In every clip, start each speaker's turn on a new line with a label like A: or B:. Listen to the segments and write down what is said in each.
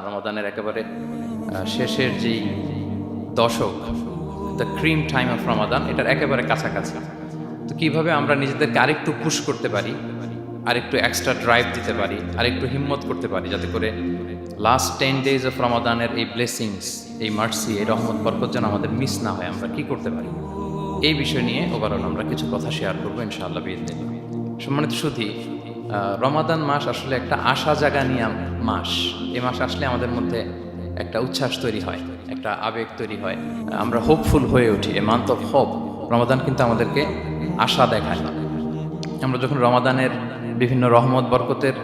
A: রমাদানের একেবারে শেষের যেই দশক, দ্য ক্রিম টাইম অফ রমাদান, এটার একেবারে কাছাকাছি। তো কিভাবে আমরা নিজেদেরকে আরেকটু পুশ করতে পারি, আরেকটু এক্সট্রা ড্রাইভ দিতে পারি, আরেকটু হিম্মত করতে পারি, যাতে করে লাস্ট 10 days অফ রমাদানের এই ব্লেসিংস, এই মার্সি, এই রহমত বরকত যেন আমাদের মিস না হয়, আমরা কি করতে পারি, এই বিষয় নিয়ে ওভারঅল আমরা কিছু কথা শেয়ার করবো ইনশাআল্লাহ বিইذনিল্লাহ। সম্মানিত সুধী, রমাদান মাস আসলে একটা আশা জাগা নিয়ে মাস। এই মাস আসলে আমাদের মধ্যে একটা উচ্ছ্বাস তৈরি হয়, একটা আবেগ তৈরি হয়, আমরা হোপফুল হয়ে উঠি। এ মান্থ অফ হোপ, রমাদান কিন্তু আমাদেরকে আশা দেখায়। আমরা যখন রমাদানের বিভিন্ন রহমত বরকতের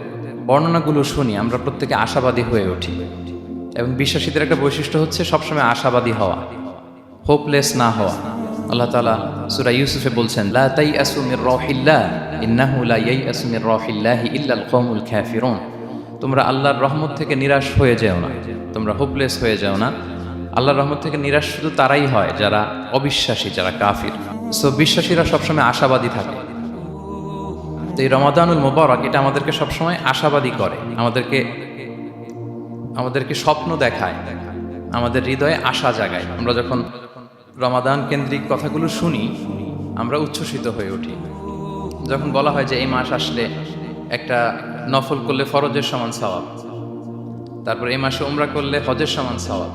A: বর্ণনাগুলো শুনি, আমরা প্রত্যেকে আশাবাদী হয়ে উঠি। এবং বিশ্বাসীদের একটা বৈশিষ্ট্য হচ্ছে সবসময় আশাবাদী হওয়া, হোপলেস না হওয়া। আল্লাহ তাআলা সূরা ইউসুফে বলছেন, লা তাইয়াসু মির রাহিল্লাহ ইন্নাহু লা ইয়াইয়াসু মির রাহিল্লাহি ইল্লাল কওমুল কাফিরুন। তোমরা আল্লাহর রহমত থেকে নিরাশ হয়ে যেও না, তোমরা হোপলেস হয়ে যাও না। আল্লাহর রহমত থেকে নিরাশ শুধু তারাই হয় যারা অবিশ্বাসী, যারা কাফির। সো বিশ্বাসীরা সবসময় আশাবাদী থাকে। তো এই রমাদানুল মুবারক এটা আমাদেরকে সবসময় আশাবাদী করে, আমাদেরকে স্বপ্ন দেখায়, আমাদের হৃদয়ে আশা জাগায়। আমরা যখন রমাদান কেন্দ্রিক কথাগুলো শুনি, আমরা উচ্ছ্বসিত হয়ে উঠি। যখন বলা হয় যে এই মাস আসলে একটা নফল করলে ফরজের সমান সওয়াব, তারপর এই মাসে উমরা করলে হজের সমান সওয়াব,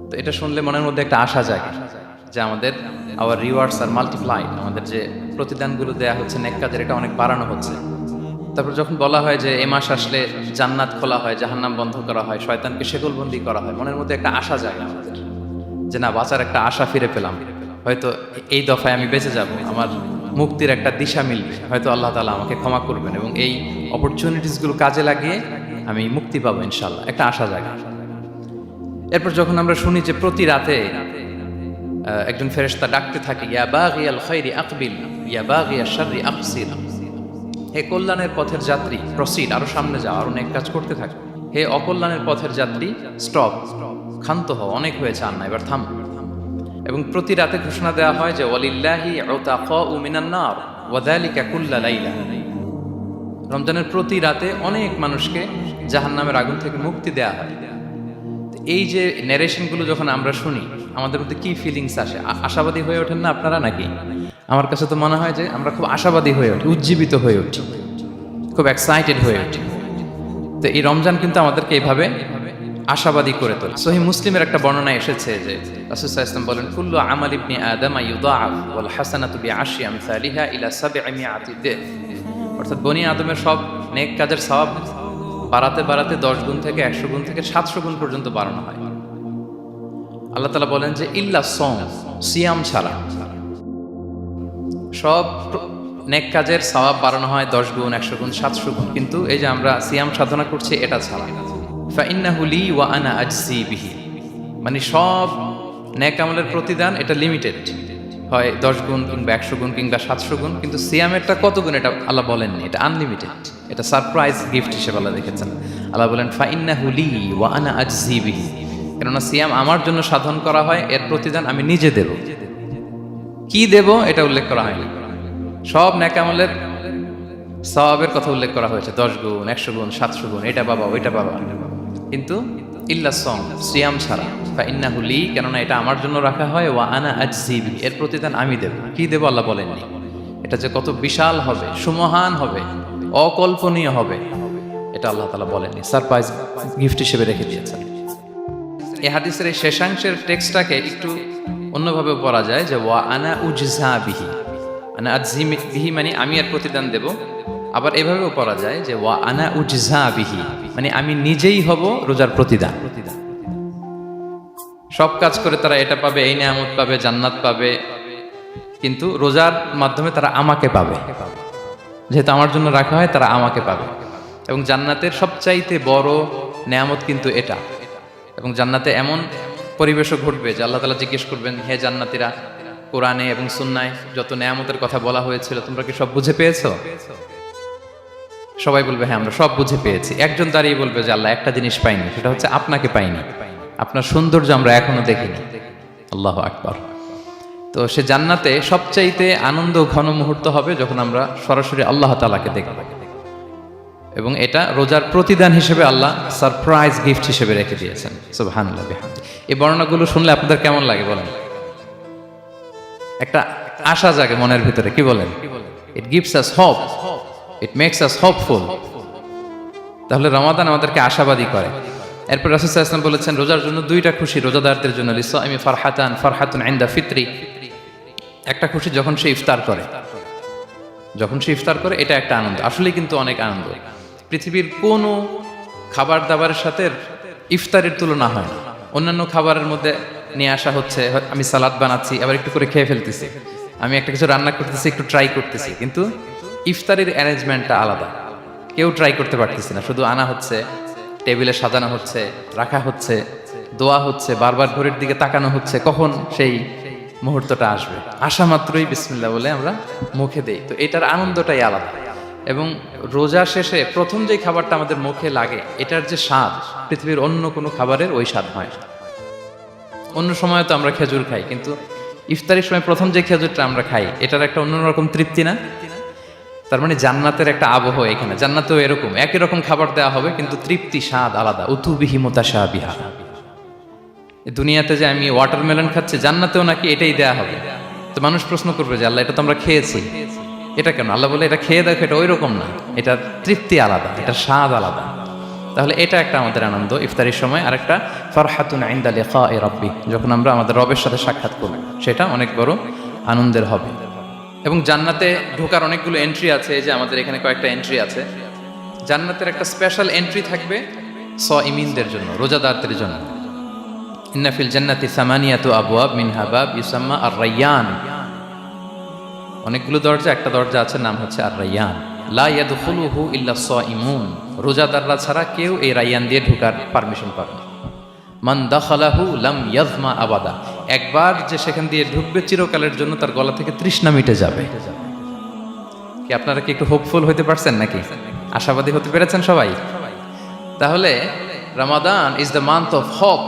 A: তো এটা শুনলে মনের মধ্যে একটা আশা জাগে যে আমাদের আওয়ার রিওয়ার্ডস আর মাল্টিপ্লাইড, আমাদের যে প্রতিদানগুলো দেয়া হচ্ছে নেক কাজের, এটা অনেক বাড়ানো হচ্ছে। তারপর যখন বলা হয় যে এই মাস আসলে জান্নাত খোলা হয়, জাহান্নাম বন্ধ করা হয়, শয়তানকে শেকলবন্দি করা হয়, মনের মধ্যে একটা আশা জাগে আমাদের যে না, বাঁচার একটা আশা ফিরে পেলাম, হয়তো এই দফায় আমি বেঁচে যাব, আমার মুক্তির একটা দিশা মিলবে, হয়তো আল্লাহ তাআলা আমাকে ক্ষমা করবেন এবং এই অপরচুনিটিসগুলো কাজে লাগিয়ে আমি মুক্তি পাবো ইনশাআল্লাহ, একটা আশা জাগে। এরপর যখন আমরা শুনি যে প্রতি রাতে একজন ফেরেশতা ডাকতে থাকে, ইয়া বাগিয়াল খাইরি আকবিল ইয়া বাগিয়াশ শাররি আকসির, হে কল্যাণের পথের যাত্রী প্রসিড, আরো সামনে যাও, আরো নেক কাজ করতে থাকো। হে অকল্যাণের পথের যাত্রী স্টপ, ক্ষান্ত হও, অনেক হয়েছে, আর না, এবার থাম। এবং প্রতি রাতে ঘোষণা দেওয়া হয় যে ওয়ালিল্লাহি উতাকাউ মিনান নার ওয়া যালিকা কুল্লা লাইলা। রমজানের প্রতি রাতে অনেক মানুষকে জাহান্নামের আগুন থেকে মুক্তি দেওয়া হয়। এই যে ন্যারেশনগুলো যখন আমরা শুনি, আমাদের মধ্যে কি ফিলিংস আসে? আশাবাদী হয়ে ওঠেন না আপনারা নাকি? আমার কাছে তো মনে হয় যে আমরা খুব আশাবাদী হয়ে উঠি, উজ্জীবিত হয়ে উঠি, খুব এক্সাইটেড হয়ে উঠি। তো এই রমজান কিন্তু আমাদেরকে এইভাবে আশাবাদী করে তোলে। সহিহ মুসলিমের একটা বর্ণনা এসেছে যে রাসূল সাল্লাল্লাহু আলাইহি ওয়াসাল্লাম বলেন, কুল্লু আমাল ইবনি আদম ইউদাআফ ওয়াল হাসানাতু বিআশরি আমসালিহা ইলা 700 দিফ। অর্থাৎ বনি আদমের সব নেক কাজের সওয়াব বাড়াতে বাড়াতে 10 গুণ থেকে 100 গুণ থেকে 700 গুণ পর্যন্ত বাড়ানো হয়। আল্লাহ তাআলা বলেন যে ইল্লা সওম, সিয়াম ছাড়া সব নেক কাজের সওয়াব বাড়ানো হয় 10 গুণ, 100 গুণ, 700 গুণ, কিন্তু এই যে আমরা সিয়াম সাধনা করছি এটা ছাড়া। ফাইন্নাহু লি ওয়া আনা আজজি বিহি, মানে সব নেক আমলের প্রতিদান এটা লিমিটেড হয়, 10 গুণ কিংবা 100 গুণ কিংবা 700 গুণ, কিন্তু সিয়ামেরটা কত গুণ এটা আল্লাহ বলেননি, এটা আনলিমিটেড, এটা সারপ্রাইজ গিফট হিসেবে আল্লাহ রেখেছেন। আল্লাহ বলেন ফাইন্নাহু লি ওয়া আনা আজজি বিহি, কেননা সিয়াম আমার জন্য সাধন করা হয়, এর প্রতিদান আমি নিজে দেব। কি দেব এটা উল্লেখ করা হয়নি, সব নেক আমলের সওয়াবের কথা উল্লেখ করা হয়েছে, 10 গুণ, 100 গুণ, 700 গুণ, এটা পাবা ওইটা পাবা, কিন্তু ইল্লা সওম, সিয়াম ছাড়া। ফাইন্নাহু লি, কেননা এটা আমার জন্য রাখা হয়, ওয়া আনা আজজি বিহি, এর প্রতিদান আমি দেব। কি দেব আল্লাহ বলেননি। এটা যে কত বিশাল হবে, সুমহান হবে, অকল্পনীয় হবে, এটা আল্লাহ তাআলা বলেননি, সারপ্রাইজ গিফট হিসেবে রেখে দিয়েছেন। এই হাদিসের এই শেষাংশের টেক্সটটাকে একটু অন্যভাবে পড়া যায় যে ওয়া আনা উজজা বিহি, আনা আজজি বিহি মানে আমি এর প্রতিদান দেব। আবার এভাবেও পড়া যায় যে ওয়া আনা উজজা বিহি, মানে আমি নিজেই হব রোজার প্রতিদান। সব কাজ করে তারা এটা পাবে, এই নিয়ামত পাবে, জান্নাত পাবে, কিন্তু রোজার মাধ্যমে তারা আমাকে পাবে, যেহেতু আমার জন্য রাখা হয়, তারা আমাকে পাবে। এবং জান্নাতের সবচাইতে বড় নিয়ামত কিন্তু এটা। এবং জান্নাতে এমন পরিবেশও ঘটবে যে আল্লাহ তাআলা জিজ্ঞেস করবেন, হে জান্নাতীরা, কোরআনে এবং সুন্নায় যত নিয়ামতের কথা বলা হয়েছিল তোমরা কি সব বুঝে পেয়েছো? সবাই বলবে হ্যাঁ, আমরা সব বুঝে পেয়েছি। একজন দাঁড়িয়ে বলবে যে আল্লাহ, একটা জিনিস পাইনি, সেটা হচ্ছে আপনাকে পাইনি, আপনার সৌন্দর্য আমরা এখনো দেখিনি। আল্লাহু আকবার। তো সে জান্নাতে সবচাইতে আনন্দ ঘন মুহূর্ত হবে যখন আমরা সরাসরি আল্লাহ তাআলাকে দেখব। এবং এটা রোজার প্রতিদান হিসেবে আল্লাহ সারপ্রাইজ গিফট হিসেবে রেখে দিয়েছেন। সুবহানাল্লাহ বিহামদি। এই বর্ণনাগুলো শুনলে আপনাদের কেমন লাগে বলেন? একটা আশা জাগে মনের ভিতরে, কি বলেন? It gives us hope, it makes us hopeful. তাহলে রমাদান আমাদেরকে আশাবাদী করে। এরপর রাসূল সাল্লাল্লাহু আলাইহি ওয়াসাল্লাম বলেছেন রোজার জন্য দুইটা খুশি রোজাদারদের জন্য, লিসাইমি ফারহাতান, ফারহাতুন ইনদা ফিতরি। একটা খুশি যখন সে ইফতার করে, যখন সে ইফতার করে এটা একটা আনন্দ, আসলে কিন্তু অনেক আনন্দ। পৃথিবীর কোনো খাবার দাবারের সাথে ইফতারের তুলনা হয় না। অন্যান্য খাবারের মধ্যে নিয়ে আসা হচ্ছে, আমি সালাদ বানাচ্ছি আবার একটু করে খেয়ে ফেলতেছি, আমি একটা কিছু রান্না করতেছি একটু ট্রাই করতেছি, কিন্তু ইফতারের অ্যারেঞ্জমেন্টটা আলাদা। কেউ ট্রাই করতে পারতেছি না, শুধু আনা হচ্ছে, টেবিলে সাজানো হচ্ছে, রাখা হচ্ছে, দোয়া হচ্ছে, বারবার ঘড়ির দিকে তাকানো হচ্ছে কখন সেই মুহূর্তটা আসবে। আসা মাত্রই বিসমিল্লাহ বলে আমরা মুখে দেই। তো এটার আনন্দটাই আলাদা। এবং রোজা শেষে প্রথম যে খাবারটা আমাদের মুখে লাগে, এটার যে স্বাদ পৃথিবীর অন্য কোনো খাবারের ওই স্বাদ হয় না। অন্য সময় তো আমরা খেজুর খাই, কিন্তু ইফতারের সময় প্রথম যে খেজুরটা আমরা খাই, এটার একটা অন্যরকম তৃপ্তি না? তার মানে জান্নাতের একটা আবহ এখানে। জান্নাতেও এরকম একই রকম খাবার দেওয়া হবে, কিন্তু তৃপ্তি স্বাদ আলাদা। উতুবিহি মুতাশাবিহা। দুনিয়াতে যে আমি ওয়াটারমেলন খাচ্ছি, জান্নাতেও নাকি এটাই দেয়া হবে। তো মানুষ প্রশ্ন করবে যে আল্লাহ এটা তো আমরা খেয়েছি, এটা কেন? আল্লাহ বলে এটা খেয়ে দেখো, এটা ওই রকম না, এটার তৃপ্তি আলাদা, এটার স্বাদ আলাদা। তাহলে এটা একটা আমাদের আনন্দ ইফতারের সময়। আর একটা ফারহাতুন ইনদা লিকাই রাব্বি, যখন আমরা আমাদের রবের সাথে সাক্ষাৎ করব, সেটা অনেক বড় আনন্দের হবে। এবং জান্নাতে ঢোকার অনেকগুলো এন্ট্রি আছে। এই যে আমাদের এখানে কয়েকটা এন্ট্রি আছে। জান্নাতের একটা স্পেশাল এন্ট্রি থাকবে সাইমিনদের জন্য, রোজাদারদের জন্য। ইন্না ফিল জান্নাতি সামানিয়াতু আবওয়াব মিনহা বাব ইউসাম্মা আর-রায়্যান। অনেকগুলো দরজা, একটা দরজা আছে নাম হচ্ছে আর-রায়্যান। লা ইয়াদখুলুহু ইল্লা সাইমুন। রোজাদাররা ছাড়া কেউ এই রায়্যান দিয়ে ঢোকার পারমিশন পাবে না। মান দাখালাহু লাম ইয়াজমা আবাদা। একবার যে সেখান দিয়ে ঢুকবে, চিরকালের জন্য তার গলা থেকে তৃষ্ণা মিটে যাবে। কি আপনারা কি একটু হোপফুল হতে পারছেন নাকি? আশাবাদী হতে পেরেছেন সবাই? তাহলে Ramadan is the month of hope.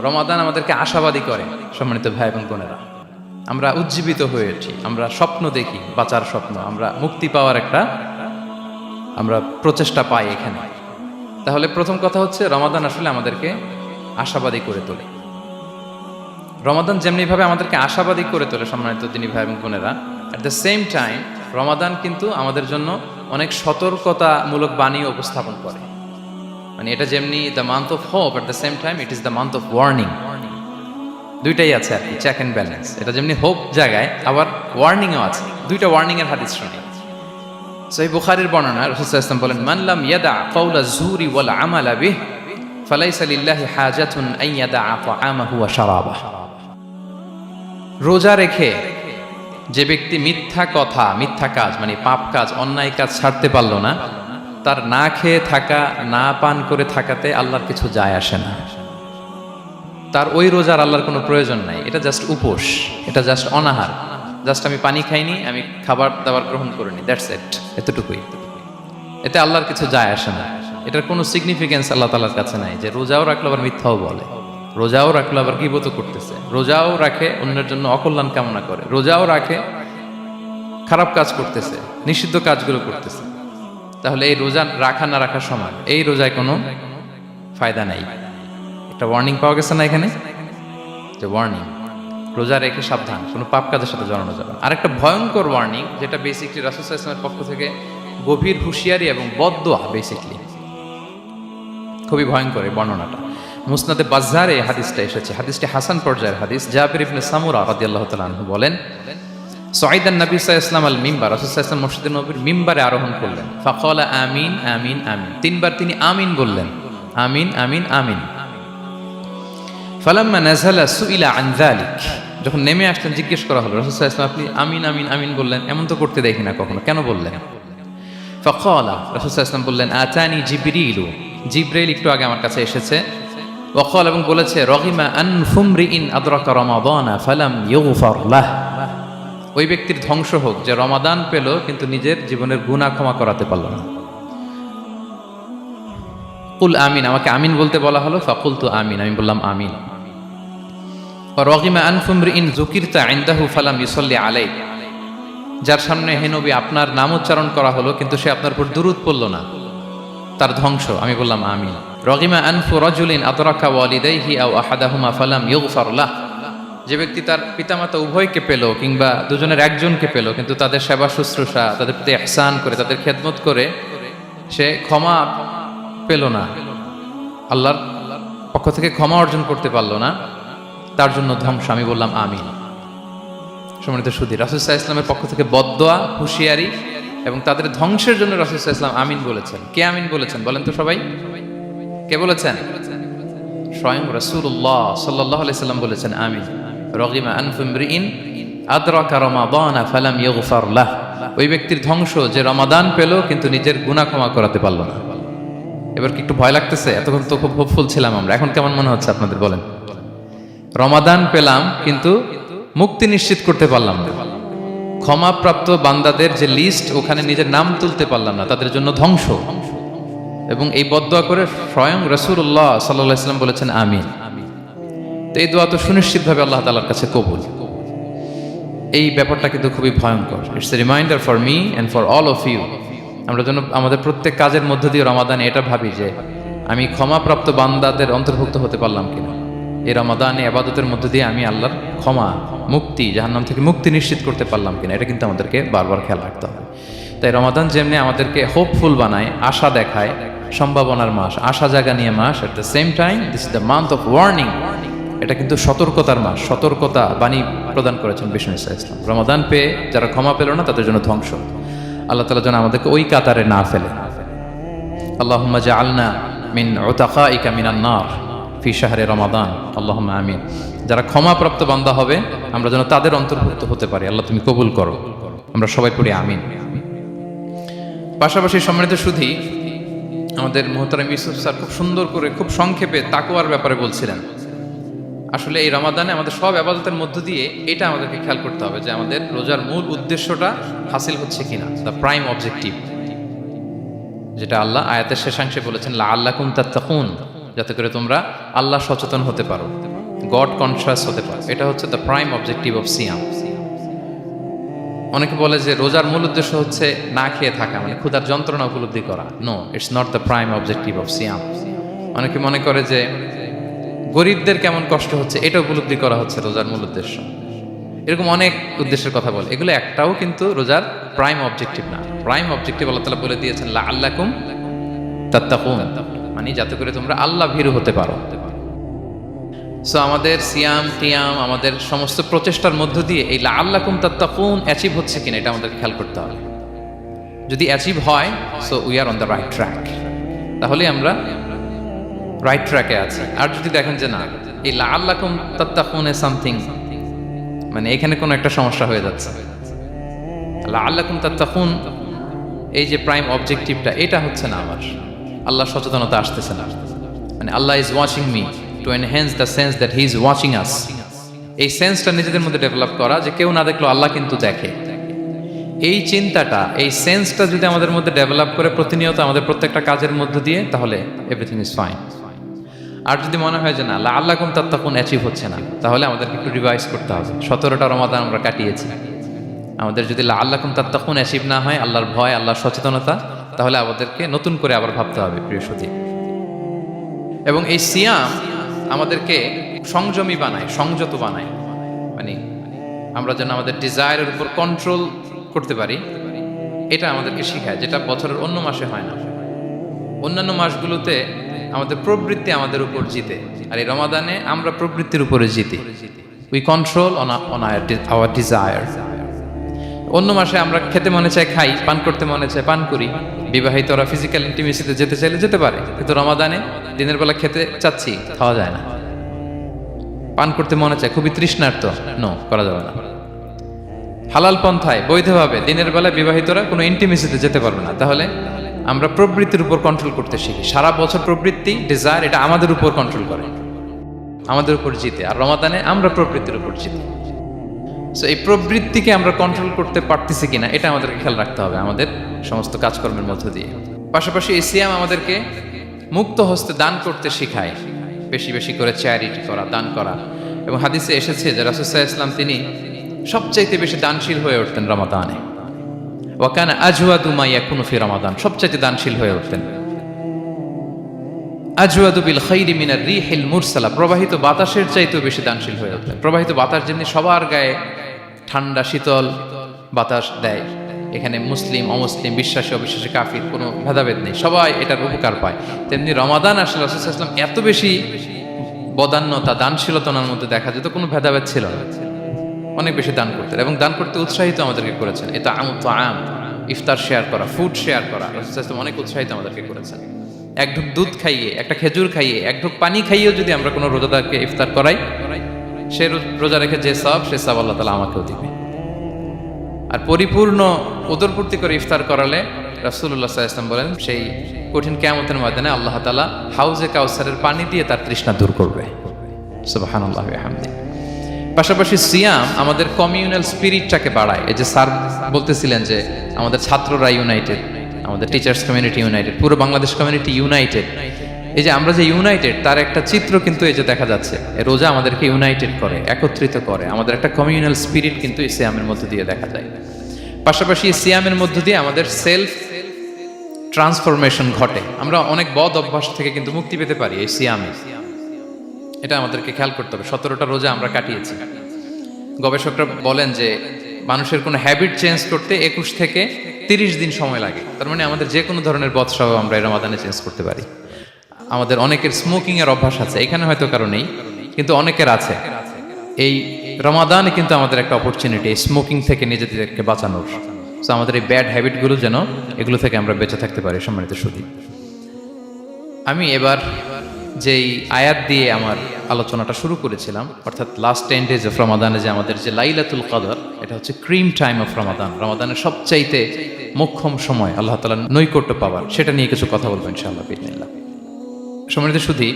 A: Ramadan আমাদেরকে আশাবাদী করে। সম্মানিত ভাই এবং বোনেরা, আমরা উজ্জীবিত হয়ে উঠি, আমরা স্বপ্ন দেখি, বাঁচার স্বপ্ন, আমরা মুক্তি পাওয়ার একটা আমরা প্রচেষ্টা পাই এখানে। তাহলে প্রথম কথা হচ্ছে রমাদান আসলে আমাদেরকে আশাবাদী করে তোলে। রমাদান যেমনিভাবে আমাদেরকে আশাবাদী করে তোলে সম্মানিত দিনী ভাই এবং বোনেরা, অ্যাট দ্য সেম টাইম রমাদান কিন্তু আমাদের জন্য অনেক সতর্কতামূলক বাণী উপস্থাপন করে। মানে এটা যেমনি the month of hope, at the same time it is the month of warning. দুইটাই আছে আর কি, চেক অ্যান্ড ব্যালেন্স। এটা যেমনি হোপ জায়গায়, আবার ওয়ার্নিংও আছে। দুইটা ওয়ার্নিং এর হাদিস শুনি। সহিহ বুখারীর বর্ণনা, রাসূল সাল্লাল্লাহু আলাইহি ওয়াসাল্লাম বলেন, মান লাম ইয়াদা কাওলা যুরি ওয়াল আমালা বিহি ফালাইসা লিল্লাহি হাজাতুন আন ইয়াদা তাআমাহু ওয়া শারাবাহু। রোজা রেখে যে ব্যক্তি মিথ্যা কথা, মিথ্যা কাজ মানে পাপ কাজ, অন্যায় কাজ ছাড়তে পারলো না, তার না খেয়ে থাকা, না পান করে থাকাতে আল্লাহর কিছু যায় আসে না। তার ওই রোজার আল্লাহর কোনো প্রয়োজন নাই। এটা জাস্ট উপোস, এটা জাস্ট অনাহার, জাস্ট আমি পানি খাইনি, আমি খাবার দাবার গ্রহণ করিনি, দ্যাটস ইট, এতটুকুই। এতে আল্লাহর কিছু যায় আসে না। এটার কোনো সিগনিফিকেন্স আল্লাহ তাআলার কাছে নাই যে রোজাও রাখলো আবার মিথ্যাও বলে, রোজাও রাখলো আবার গীবত করতেছে, রোজাও রাখে অন্যের জন্য অকল্যাণ কামনা করে, রোজাও রাখে খারাপ কাজ করতেছে, নিষিদ্ধ কাজগুলো করতেছে। তাহলে এই রোজা রাখা না রাখার সমান, এই রোজায় কোনো ফায়দা নাই। একটা ওয়ার্নিং পাওয়া গেছে না এখানে, যে ওয়ার্নিং, রোজা রেখে সাবধান, কোনো পাপ কাজের সাথে জড়ানো যাবে না। আরেকটা ভয়ঙ্কর ওয়ার্নিং, যেটা বেসিকলি রাসূল সাল্লাল্লাহু আলাইহি ওয়াসাল্লামের পক্ষ থেকে গভীর হুঁশিয়ারি এবং বদদোয়া, বেসিকলি খুবই ভয়ঙ্কর এই বর্ণনাটা। মুসনাদে বাজ্জারে হাদিসটা এসেছে, হাদিসটি হাসান পর্যায়ের হাদিস। জাবির ইবনে সামুরা রাদিয়াল্লাহু তাআলা আনহু বলেন, সাইদান নবী সাল্লাল্লাহু আলাইহি ওয়াসাল্লাম আল মিম্বার, রাসূল সাল্লাল্লাহু আলাইহি ওয়াসাল্লাম মসজিদে নববীর মিম্বারে আরোহণ করলেন। ফাকালা আমিন আমিন আমিন, তিনবার তিনি আমিন বললেন, আমিন আমিন আমিন। ফালাম্মা নাযালা সুইলা আন যালিক, যখন নেমে আসলেন জিজ্ঞেস করা হলো, রাসূল সাল্লাল্লাহু আলাইহি ওয়াসাল্লাম আপনি আমিন আমিন আমিন বললেন, এমন তো করতে দেখি না কখনো, কেন বললেন? ফাকালা, রাসূল সাল্লাল্লাহু আলাইহি ওয়াসাল্লাম বললেন, আতানি জিবরিলু, জিবরাইল একটু আগে আমার কাছে এসেছে। ওয়াকাল, এবং বলেছে, রহিমা আনফুমরিইন আদরাকা রমাদানা ফালাম ইউগফার লাহ, ওই ব্যক্তির ধ্বংস হোক যে রমাদান পেল কিন্তু নিজের জীবনের গুনাহ ক্ষমা করাতে পারল না। কুল আমিন, আমাকে আমিন বলতে বলা হলো। ফাকুলতু আমিন, আমি বললাম আমিন। রহিমা আনফুমরিইন যুকিরতা ইনদাহু ফালাম ইউসাল্লি আলাইহি, যার সামনে হে নবী আপনার নাম উচ্চারণ করা হলো কিন্তু সে আপনার উপর দুরূদ পড়ল না। তার ধ্বংস, আমি বললাম আমিন। রগিমা আনফু রাজুলিন আদরাকা ওয়ালিদাইহি আও আহাদাহুমা ফালাম ইউগফার লাহ, যে ব্যক্তি তার পিতামাতা উভয়কে পেল কিংবা দুজনের একজনকে পেল কিন্তু তাদের সেবা শুশ্রূষা, তাদের প্রতি ইহসান করে, তাদের খেদমত করে সে ক্ষমা পেল না, আল্লাহর পক্ষ থেকে ক্ষমা অর্জন করতে পারলো না, তার জন্য ধ্বংস, আমি বললাম আমিন। সম্মানিত সুধী, রাসূল সাল্লাল্লাহু আলাইহি ওয়াসাল্লামের পক্ষ থেকে বদদোয়া, হুঁশিয়ারি এবং তাদের ধ্বংসের জন্য রাসূল সাল্লাল্লাহু আলাইহি ওয়াসাল্লাম আমিন বলেছেন। কে আমিন বলেছেন বলেন তো সবাই? কে বলেছেন? স্বয়ং রাসূলুল্লাহ সাল্লাল্লাহু আলাইহি ওয়াসাল্লাম বলেছেন আমিন। রগিমা আনফু ইমরিইন আদরাকা রমাদান ফালাম ইউগফার লাহ, ওই ব্যক্তির ধ্বংস যে রমাদান পেল কিন্তু নিজের গুনাহ ক্ষমা করাতে পারল না। এবার কি একটু ভয় লাগতেছে? এতক্ষণ তো খুব হোপফুল ছিলাম আমরা, এখন কেমন মনে হচ্ছে আপনাদের বলেন? রমাদান পেলাম কিন্তু মুক্তি নিশ্চিত করতে পারলাম না, ক্ষমাপ্রাপ্ত বান্দাদের যে লিস্ট ওখানে নিজের নাম তুলতে পারলাম না, তাদের জন্য ধ্বংস। এবং এই বদদোয়া করে স্বয়ং রাসূলুল্লাহ সাল্লাল্লাহু আলাইহি ওয়াসাল্লাম বলেছেন আমিন। তো এই দোয়া তো সুনিশ্চিতভাবে আল্লাহ তাআলার কাছে কবুল। এই ব্যাপারটা কিন্তু খুবই ভয়ঙ্কর। It's a reminder for me and for all of you. আমরা যেন আমাদের প্রত্যেক কাজের মধ্য দিয়ে রমাদানে এটা ভাবি যে আমি ক্ষমাপ্রাপ্ত বান্দাদের অন্তর্ভুক্ত হতে পারলাম কিনা, এই রমাদানে ইবাদতের মধ্য দিয়ে আমি আল্লাহর ক্ষমা, মুক্তি, জাহান্নাম থেকে মুক্তি নিশ্চিত করতে পারলাম কিনা, এটা কিন্তু আমাদেরকে বারবার খেয়াল রাখতে হবে। তাই রমাদান যেমনি আমাদেরকে হোপফুল বানায়, আশা দেখায়, সম্ভাবনার মাস, আশা জাগা নিয়ে মাস, at the same time this is the month of warning. এটা কিন্তু সতর্কতার মাস, সতর্কতা বাণী প্রদান করেছেন বিষ্ণু ইসলাম। রমাদান পেয়ে যারা ক্ষমা পেল না তাদের জন্য ধ্বংস। আল্লাহ তাআলা যেন আমাদেরকে ওই কাতারে না ফেলে। আল্লাহুম্মা জাআলনা মিন উতাকাইকা মিনান নার ফি শাহরি রমাদান, আল্লাহুম্মা আমিন। যারা ক্ষমাপ্রাপ্ত বান্দা হবে আমরা যেন তাদের অন্তর্ভুক্ত হতে পারি, আল্লাহ তুমি কবুল করো। আমরা সবাই পড়ি আমিন। পাশাপাশি সম্মানিত সুধী, আমাদের মুহতারাম ইউসুফ স্যার খুব সুন্দর করে, খুব সংক্ষেপে তাকওয়ার ব্যাপারে বলছিলেন। আসলে এই রমাদানে আমাদের সব ইবাদতের মধ্য দিয়ে এটা আমাদেরকে খেয়াল করতে হবে যে আমাদের রোজার মূল উদ্দেশ্যটা হাসিল হচ্ছে কিনা, দ্য প্রাইম অবজেক্টিভ, যেটা আল্লাহ আয়াতের শেষাংশে বলেছেন লাআল্লাকুম তাত্তাকুন, যাতে করে তোমরা আল্লাহ সচেতন হতে পারো, গড কনশাস হতে পারো। এটা হচ্ছে দ্য প্রাইম অবজেক্টিভ অফ সিয়াম। অনেকে বলে যে রোজার মূল উদ্দেশ্য হচ্ছে না খেয়ে থাকা, মানে ক্ষুধার যন্ত্রণা উপলব্ধি করা। No, it's not the prime objective of সিয়াম। অনেকে মনে করে যে গরিবদের কেমন কষ্ট হচ্ছে এটা উপলব্ধি করা হচ্ছে রোজার মূল উদ্দেশ্য। এরকম অনেক উদ্দেশ্যের কথা বলে, এগুলো একটাও কিন্তু রোজার প্রাইম অবজেক্টিভ না। প্রাইম অবজেক্টিভ আল্লাহ তাআলা বলে দিয়েছেন লাআল্লাকুম তাত্তাকুন, মানে যাতে করে তোমরা আল্লাহ ভীরু হতে পারো। সো আমাদের সিয়াম টিয়াম, আমাদের সমস্ত প্রচেষ্টার মধ্য দিয়ে এই লাআল্লাকুম তাত্তাকুন অ্যাচিভ হচ্ছে কিনা এটা আমাদের খেয়াল করতে হবে। যদি অ্যাচিভ হয়, so we are on the right track, তাহলে আমরা রাইট ট্র্যাকে আছে। আর যদি দেখেন যে না, এই লাআল্লাকুম তাত্তাকুন এ সামথিং, মানে এখানে কোনো একটা সমস্যা হয়ে যাচ্ছে, লাআল্লাকুম তাত্তাকুন এই যে প্রাইম অবজেক্টিভটা, এটা হচ্ছে না আমার, আল্লাহ সচেতনতা আসতেছে না, মানে Allah is watching me, to enhance the sense that he is watching us. এই সেন্সটা নিজেদের মধ্যে ডেভেলপ করা যে কেউ না দেখলেও আল্লাহ কিন্তু দেখে। এই চিন্তাটা, এই সেন্সটা যদি আমাদের মধ্যে ডেভেলপ করে প্রতিনিয়ত আমাদের প্রত্যেকটা কাজের মধ্য দিয়ে, তাহলে এভরিথিং ইজ ফাইন। আর যদি মনে হয় যে না লাআল্লাকুম তাত্তাকুন অ্যাচিভ হচ্ছে না, তাহলে আমাদেরকে একটু রিভাইজ করতে হবে। 17টা রমাদান আমরা কাটিয়েছি, আমাদের যদি লাআল্লাকুম তাত্তাকুন অ্যাচিভ না হয়, আল্লাহর ভয়, আল্লাহর সচেতনতা, তাহলে আমাদেরকে নতুন করে আবার ভাবতে হবে প্রিয় সুধী। এবং এই সিয়াম আমাদেরকে সংযমী বানায়, সংযত বানায়, মানে আমরা যেন আমাদের ডিজায়ারের উপর কন্ট্রোল করতে পারি, এটা আমাদেরকে শেখায়, যেটা বছরের অন্য মাসে হয় না। অন্যান্য মাসগুলোতে আমাদের প্রবৃত্তি আমাদের উপর জিতে, আর এই রমাদানে আমরা প্রবৃত্তির উপরে জিতি। We control on our desire. অন্য মাসে আমরা খেতে মনে চায় খাই, পান করতে মনে চায় পান করি, বিবাহিতরা ফিজিক্যাল ইন্টিমেসিতে যেতে চাইলে যেতে পারে, কিন্তু রমাদানে দিনের বেলা খেতে চাচ্ছি, খাওয়া যায় না। পান করতে মনে চায়, খুবই তৃষ্ণার্ত, নো, করা যাবে না। হালাল পন্থায় বৈধভাবে দিনের বেলা বিবাহিতরা কোনো ইন্টিমেসিতে যেতে পারবে না। তাহলে আমরা প্রবৃত্তির উপর কন্ট্রোল করতে শিখি। সারা বছর প্রবৃত্তি, ডিজায়ার, এটা আমাদের উপর কন্ট্রোল করে, আমাদের উপর জিতে, আর রমাদানে আমরা প্রবৃত্তির উপর জিতি। সো এই প্রবৃত্তিকে আমরা কন্ট্রোল করতে পারতেছি কিনা এটা আমাদেরকে খেয়াল রাখতে হবে আমাদের সমস্ত কাজকর্মের মধ্য দিয়ে। পাশাপাশি এই সিয়াম আমাদেরকে মুক্ত হস্তে দান করতে শেখায়, বেশি বেশি করে চ্যারিটি করা, দান করা। এবং হাদিসে এসেছে যে রাসূল সাল্লাল্লাহু আলাইহি ওয়াসাল্লাম তিনি সবচাইতে বেশি দানশীল হয়ে উঠতেন রমাদানে। ওয়া কানা আজওয়াদু মা ইয়াকুনু ফি রমাদান, সবচাইতে দানশীল হয়ে উঠতেন। আজওয়াদু বিল খাইরি মিনার রিহিল মুরসালা, প্রবাহিত বাতাসের চাইতেও বেশি দানশীল হয়ে ওঠে। প্রবাহিত বাতাস যেমনি সবার গায়ে ঠান্ডা শীতল বাতাস দেয়, এখানে মুসলিম অমুসলিম বিশ্বাসী অবিশ্বাসী কাফির কোনো ভেদাভেদ নেই, সবাই এটার উপকার পায়। তেমনি রমাদান আসলে রাসূল সাল্লাল্লাহু আলাইহি ওয়াসাল্লাম এত বেশি বদান্যতা দানশীলতার মধ্যে দেখা যেত, কোনো ভেদাভেদ ছিল না, অনেক বেশি দান করতেন এবং দান করতে উৎসাহিত আমাদেরকে করেছেন। এটা আম ইফতার শেয়ার করা, ফুড শেয়ার করা, রাসূল সাল্লাল্লাহু আলাইহি ওয়াসাল্লাম অনেক উৎসাহিত আমাদেরকে করেছেন। এক ঢুক দুধ খাইয়ে, একটা খেজুর খাইয়ে, এক ঢুক পানি খাইয়েও যদি আমরা কোনো রোজাদারকে ইফতার করাই, সে রোজা রেখে যে সওয়াব, সে সওয়াব আল্লাহ তাআলা আমাকেও দিবে। আর পরিপূর্ণ উদরপূর্তি করে ইফতার করালে রাসূলুল্লাহ সাল্লাল্লাহু আলাইহি ওয়াসাল্লাম বলেন, সেই কঠিন কিয়ামতের ময়দানে আল্লাহ তাআলা হাউজে কাউসারের পানি দিয়ে তার তৃষ্ণা দূর করবে। সুবহানাল্লাহ ওয়া বিহামদিহি। পাশাপাশি সিয়াম আমাদের কমিউনাল স্পিরিটটাকে বাড়ায়। এই যে স্যার বলতেছিলেন যে আমাদের ছাত্ররা ইউনাইটেড, আমাদের টিচার্স কমিউনিটি ইউনাইটেড, পুরো বাংলাদেশ কমিউনিটি ইউনাইটেড। এই যে আমরা যে ইউনাইটেড, তার একটা চিত্র কিন্তু এই যে দেখা যাচ্ছে, রোজা আমাদেরকে ইউনাইটেড করে, একত্রিত করে, আমাদের একটা কমিউনাল স্পিরিট কিন্তু এই সিয়ামের মধ্য দিয়ে দেখা যায়। পাশাপাশি সিয়ামের মধ্য দিয়ে আমাদের সেলফ ট্রান্সফরমেশন ঘটে, আমরা অনেক বদ অভ্যাস থেকে কিন্তু মুক্তি পেতে পারি এই সিয়ামে। এটা আমাদেরকে খেয়াল করতে হবে। 17টা রোজা আমরা কাটিয়েছি। গবেষকরা বলেন যে মানুষের কোনো হ্যাবিট চেঞ্জ করতে 21 থেকে 30 দিন সময় লাগে। তার মানে আমাদের যে কোনো ধরনের বদ স্বভাব আমরা এই রমাদানে চেঞ্জ করতে পারি। আমাদের অনেকের স্মোকিং এর অভ্যাস আছে, এখানে হয়তো কারো নেই, কিন্তু অনেকের আছে। এই রমাদানে কিন্তু আমাদের একটা অপরচুনিটি স্মোকিং থেকে নিজেদেরকে বাঁচানোর। সো আমাদের এই ব্যাড হ্যাবিটগুলো যেন এগুলো থেকে আমরা বেঁচে থাকতে পারি। সম্মানিত সুধী, আমি এবার যেই আয়াত দিয়ে আমার আলোচনাটা শুরু করেছিলাম, অর্থাৎ লাস্ট 10 ডেজ অফ রমাদানে যে আমাদের যে লাইলাতুল কদর, এটা হচ্ছে ক্রিম টাইম অফ রমাদান, রমাদানের সবচাইতে মোক্ষম সময় আল্লাহ তাআলার নৈকট্য পাওয়ার, সেটা নিয়ে কিছু কথা বলবো ইনশাআল্লাহ বিইজনিল্লাহ। সম্মানিত সুধী,